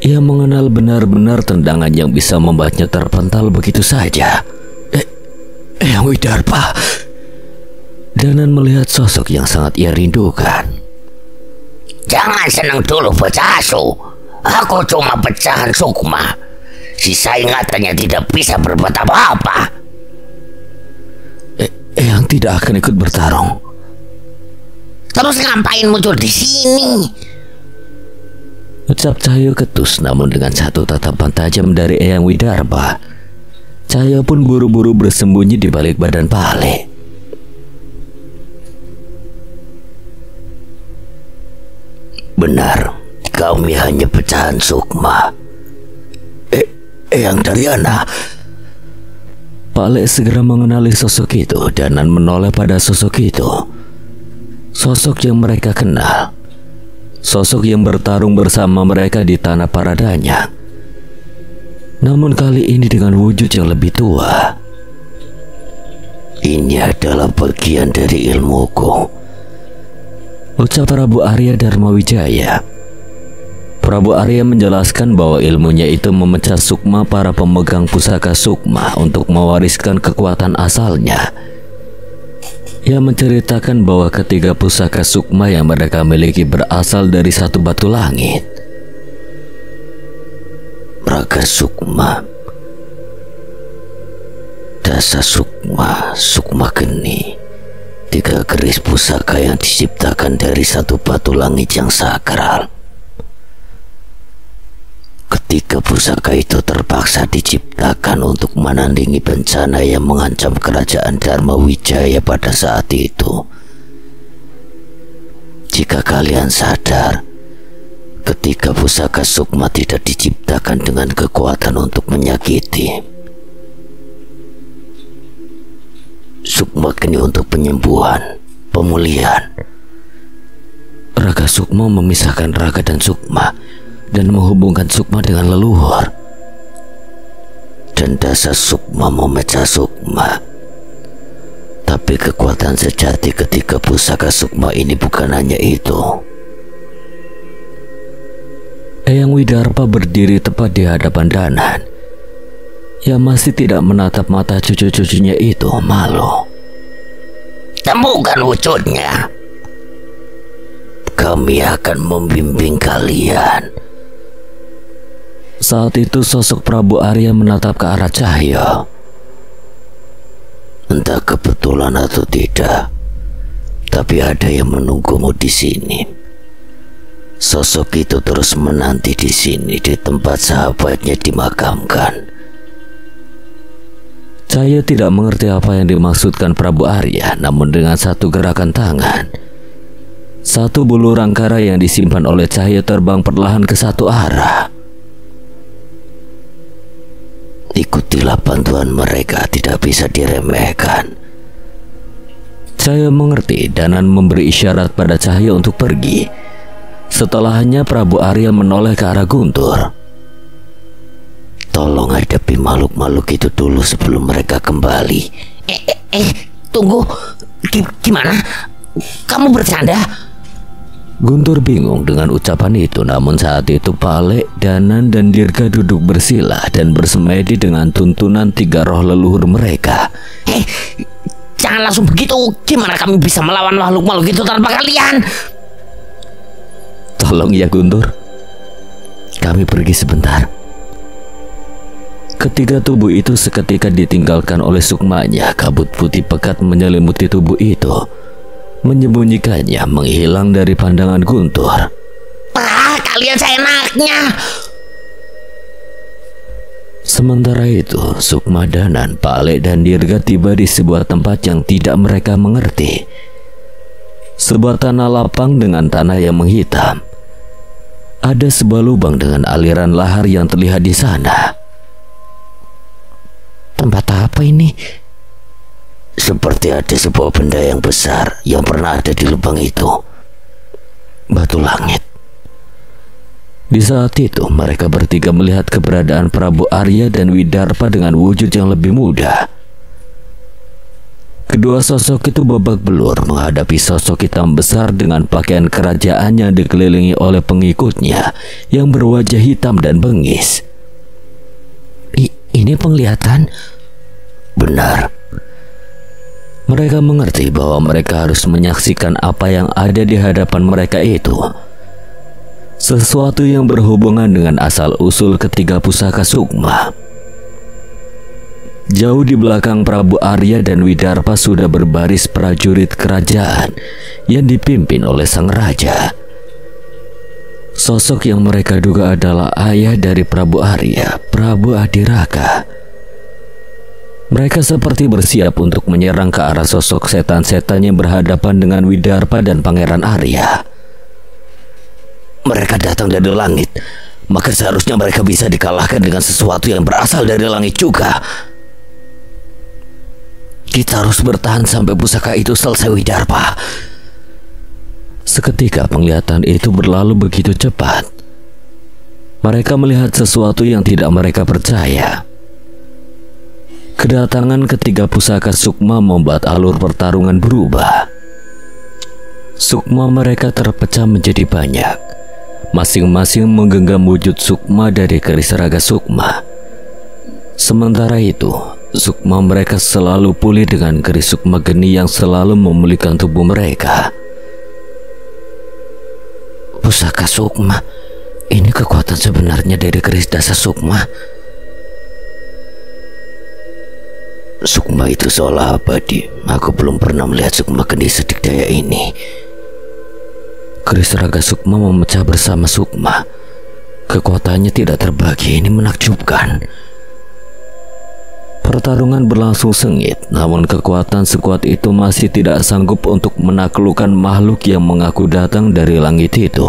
A: Ia mengenal benar-benar tendangan yang bisa membuatnya terpental begitu saja. Yang Widarpa. Danan melihat sosok yang sangat ia rindukan.
D: Jangan senang dulu bocah asu. Aku cuma pecahan sukma. Sisa ingatannya tidak bisa berbuat apa-apa.
A: Yang tidak akan ikut bertarung.
D: Terus ngapain muncul di sini?
A: Ucap Cahyo ketus, namun dengan satu tatapan tajam dari Eyang Widarpa. Cahyo pun buru-buru bersembunyi di balik badan Pale.
C: Benar, kami hanya pecahan sukma. Eyang Daryana.
A: Pale segera mengenali sosok itu. Danan menoleh pada sosok itu. Sosok yang mereka kenal. Sosok yang bertarung bersama mereka di tanah Paradanya. Namun kali ini dengan wujud yang lebih tua.
C: Ini adalah bagian dari ilmuku,
A: ucap Prabu Arya Dharma Wijaya. Prabu Arya menjelaskan bahwa ilmunya itu memecah sukma para pemegang pusaka sukma untuk mewariskan kekuatan asalnya. Ia menceritakan bahwa ketiga pusaka sukma yang mereka miliki berasal dari satu batu langit.
C: Raga sukma, dasa sukma, sukma geni, tiga keris pusaka yang diciptakan dari satu batu langit yang sakral. Ketiga pusaka itu terpaksa diciptakan untuk menandingi bencana yang mengancam kerajaan Dharma Wijaya pada saat itu. Jika kalian sadar, ketiga pusaka sukma tidak diciptakan dengan kekuatan untuk menyakiti. Sukma geni untuk penyembuhan, pemulihan.
A: Raga sukma memisahkan raga dan sukma dan menghubungkan sukma dengan leluhur.
C: Dan dasa sukma memecah sukma. Tapi kekuatan sejati ketiga pusaka sukma ini bukan hanya itu.
A: Eyang Widarpa berdiri tepat di hadapan Danan. Ia masih tidak menatap mata cucu-cucunya itu, malu.
D: Temukan wujudnya.
C: Kami akan membimbing kalian.
A: Saat itu sosok Prabu Arya menatap ke arah Cahyo.
C: Entah kebetulan atau tidak, tapi ada yang menunggumu di sini. Sosok itu terus menanti di sini, di tempat sahabatnya dimakamkan.
A: Cahyo tidak mengerti apa yang dimaksudkan Prabu Arya, namun dengan satu gerakan tangan, satu bulu rangkara yang disimpan oleh Cahyo terbang perlahan ke satu arah.
C: Ikutilah bantuan mereka, tidak bisa diremehkan.
A: Cahyo mengerti. Danan memberi isyarat pada Cahyo untuk pergi. Setelahnya Prabu Arya menoleh ke arah Guntur.
C: Tolong hadapi makhluk-makhluk itu dulu sebelum mereka kembali.
D: Tunggu. Gimana? Kamu bercanda?
A: Guntur bingung dengan ucapan itu, namun saat itu Pale, Danan, dan Dirga duduk bersila dan bersemedi dengan tuntunan tiga roh leluhur mereka.
D: Jangan langsung begitu. Gimana kami bisa melawan makhluk-makhluk itu tanpa kalian?
A: Tolong ya Guntur, kami pergi sebentar. Ketiga tubuh itu seketika ditinggalkan oleh sukmanya. Kabut putih pekat menyelimuti tubuh itu, menyembunyikannya menghilang dari pandangan Guntur.
D: Kalian seenaknya.
A: Sementara itu, Sukma, Danan, Pale, dan Dirga tiba di sebuah tempat yang tidak mereka mengerti. Sebuah tanah lapang dengan tanah yang menghitam. Ada sebuah lubang dengan aliran lahar yang terlihat di sana.
D: Tempat apa ini?
C: Seperti ada sebuah benda yang besar yang pernah ada di lubang itu. batu langit.
A: Di saat itu mereka bertiga melihat keberadaan Prabu Arya dan Widarpa dengan wujud yang lebih muda. Kedua sosok itu babak belur menghadapi sosok hitam besar dengan pakaian kerajaan yang dikelilingi oleh pengikutnya yang berwajah hitam dan bengis.
C: Ini penglihatan? Benar. Mereka mengerti bahwa mereka harus menyaksikan apa yang ada di hadapan mereka itu.
A: Sesuatu yang berhubungan dengan asal-usul ketiga pusaka sukma. Jauh di belakang Prabu Arya dan Widarpa sudah berbaris prajurit kerajaan yang dipimpin oleh sang raja. Sosok yang mereka duga adalah ayah dari Prabu Arya, Prabu Adiraka. Mereka seperti bersiap untuk menyerang ke arah sosok setan-setan yang berhadapan dengan Widarpa dan Pangeran Arya.
C: Mereka datang dari langit, maka seharusnya mereka bisa dikalahkan dengan sesuatu yang berasal dari langit juga. Kita harus bertahan sampai pusaka itu selesai, Widarpa.
A: Seketika penglihatan itu berlalu begitu cepat. Mereka melihat sesuatu yang tidak mereka percaya. Kedatangan ketiga pusaka sukma membuat alur pertarungan berubah. Sukma mereka terpecah menjadi banyak. Masing-masing menggenggam wujud sukma dari keris raga sukma. Sementara itu, sukma mereka selalu pulih dengan keris sukma geni yang selalu memulihkan tubuh mereka.
C: Pusaka sukma, ini kekuatan sebenarnya dari keris dasa sukma. Sukma itu seolah abadi. Aku belum pernah melihat sukma geni sedikdaya ini.
A: Keris raga sukma memecah bersama sukma. Kekuatannya tidak terbagi, ini menakjubkan. Pertarungan berlangsung sengit, namun kekuatan sekuat itu masih tidak sanggup untuk menaklukkan makhluk yang mengaku datang dari langit itu.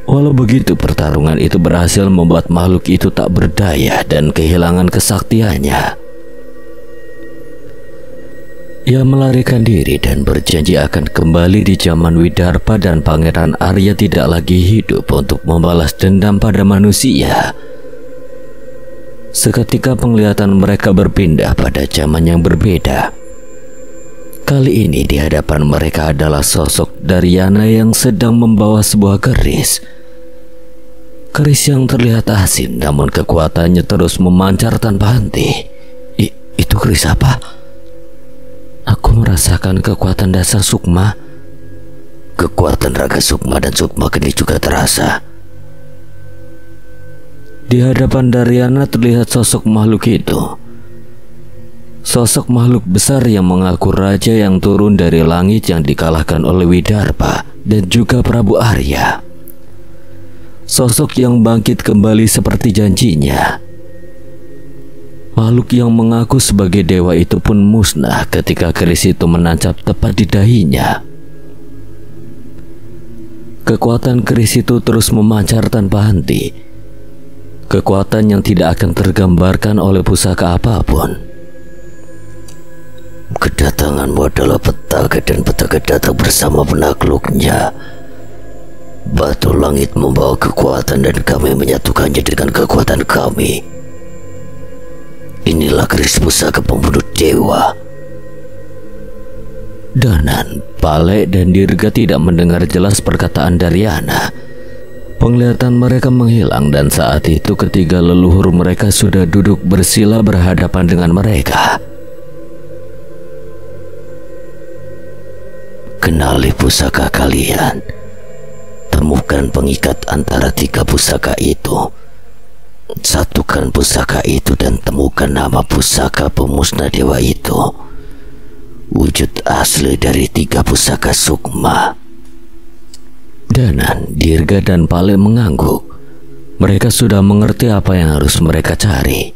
A: Walau begitu, pertarungan itu berhasil membuat makhluk itu tak berdaya dan kehilangan kesaktiannya. Ia melarikan diri dan berjanji akan kembali di zaman Widarpa dan Pangeran Arya tidak lagi hidup untuk membalas dendam pada manusia. Seketika penglihatan mereka berpindah pada zaman yang berbeda. Kali ini di hadapan mereka adalah sosok Daryana yang sedang membawa sebuah keris. Keris yang terlihat asing namun kekuatannya terus memancar tanpa henti. Itu keris apa? Aku merasakan kekuatan dasar sukma.
C: Kekuatan raga sukma dan sukma geni juga terasa.
A: Di hadapan Daryana terlihat sosok makhluk itu. Sosok makhluk besar yang mengaku raja yang turun dari langit yang dikalahkan oleh Widarpa dan juga Prabu Arya. Sosok yang bangkit kembali seperti janjinya. Makhluk yang mengaku sebagai dewa itu pun musnah ketika keris itu menancap tepat di dahinya. Kekuatan keris itu terus memancar tanpa henti. Kekuatan yang tidak akan tergambarkan oleh pusaka apapun.
C: Kedatanganmu adalah petaka dan petaka datang bersama penakluknya. Batu langit membawa kekuatan dan kami menyatukannya dengan kekuatan kami. Inilah keris pusaka pembunuh dewa.
A: Danan, Pale, dan Dirga tidak mendengar jelas perkataan Daryana. Penglihatan mereka menghilang dan saat itu ketiga leluhur mereka sudah duduk bersila berhadapan dengan mereka.
C: Kenali pusaka kalian. Temukan pengikat antara tiga pusaka itu. Satukan pusaka itu dan temukan nama pusaka pemusnah dewa itu. Wujud asli dari tiga pusaka sukma.
A: Danan, Dirga, dan Pale mengangguk. Mereka sudah mengerti apa yang harus mereka cari.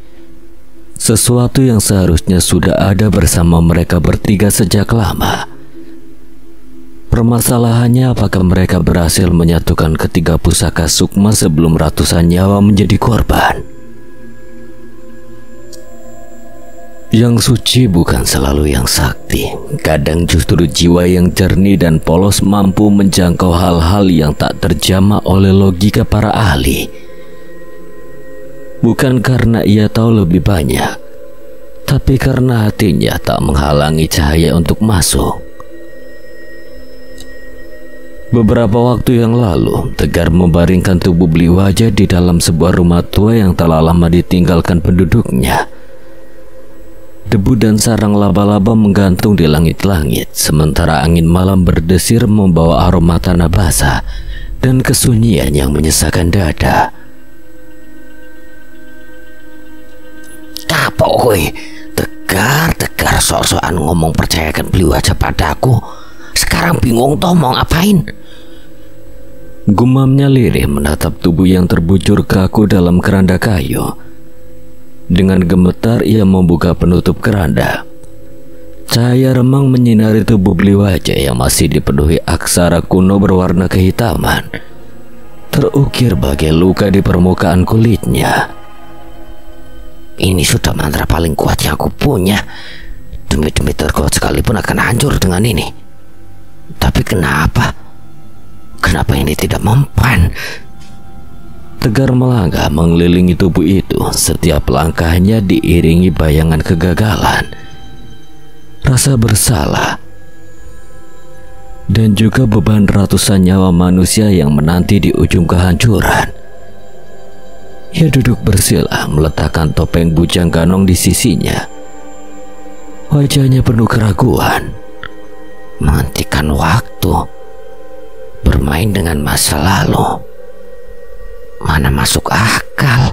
A: Sesuatu yang seharusnya sudah ada bersama mereka bertiga sejak lama. Permasalahannya apakah mereka berhasil menyatukan ketiga pusaka sukma sebelum ratusan nyawa menjadi korban. Yang suci bukan selalu yang sakti. Kadang justru jiwa yang jernih dan polos mampu menjangkau hal-hal yang tak terjamah oleh logika para ahli. Bukan karena ia tahu lebih banyak, tapi karena hatinya tak menghalangi cahaya untuk masuk. Beberapa waktu yang lalu, Tegar membaringkan tubuh beli wajah di dalam sebuah rumah tua yang telah lama ditinggalkan penduduknya. Debu dan sarang laba-laba menggantung di langit-langit, sementara angin malam berdesir membawa aroma tanah basah dan kesunyian yang menyesakkan dada.
C: Apa kowe? Tegar sok-sokan ngomong percayakan beli wajah padaku. Sekarang bingung toh mau ngapain?
A: Gumamnya lirih menatap tubuh yang terbujur kaku dalam keranda kayu. Dengan gemetar ia membuka penutup keranda. Cahaya remang menyinari tubuh beli wajah yang masih dipenuhi aksara kuno berwarna kehitaman, terukir bagai luka di permukaan kulitnya.
C: Ini sudah mantra paling kuat yang aku punya. Demi-demi terkuat sekalipun akan hancur dengan ini. Tapi kenapa ini tidak mempan?
A: Tegar melangkah mengelilingi tubuh itu. Setiap langkahnya diiringi bayangan kegagalan, rasa bersalah, dan juga beban ratusan nyawa manusia yang menanti di ujung kehancuran. Ia duduk bersila meletakkan topeng bujang ganong di sisinya. Wajahnya penuh keraguan.
C: Menghentikan waktu, bermain dengan masa lalu, mana masuk akal.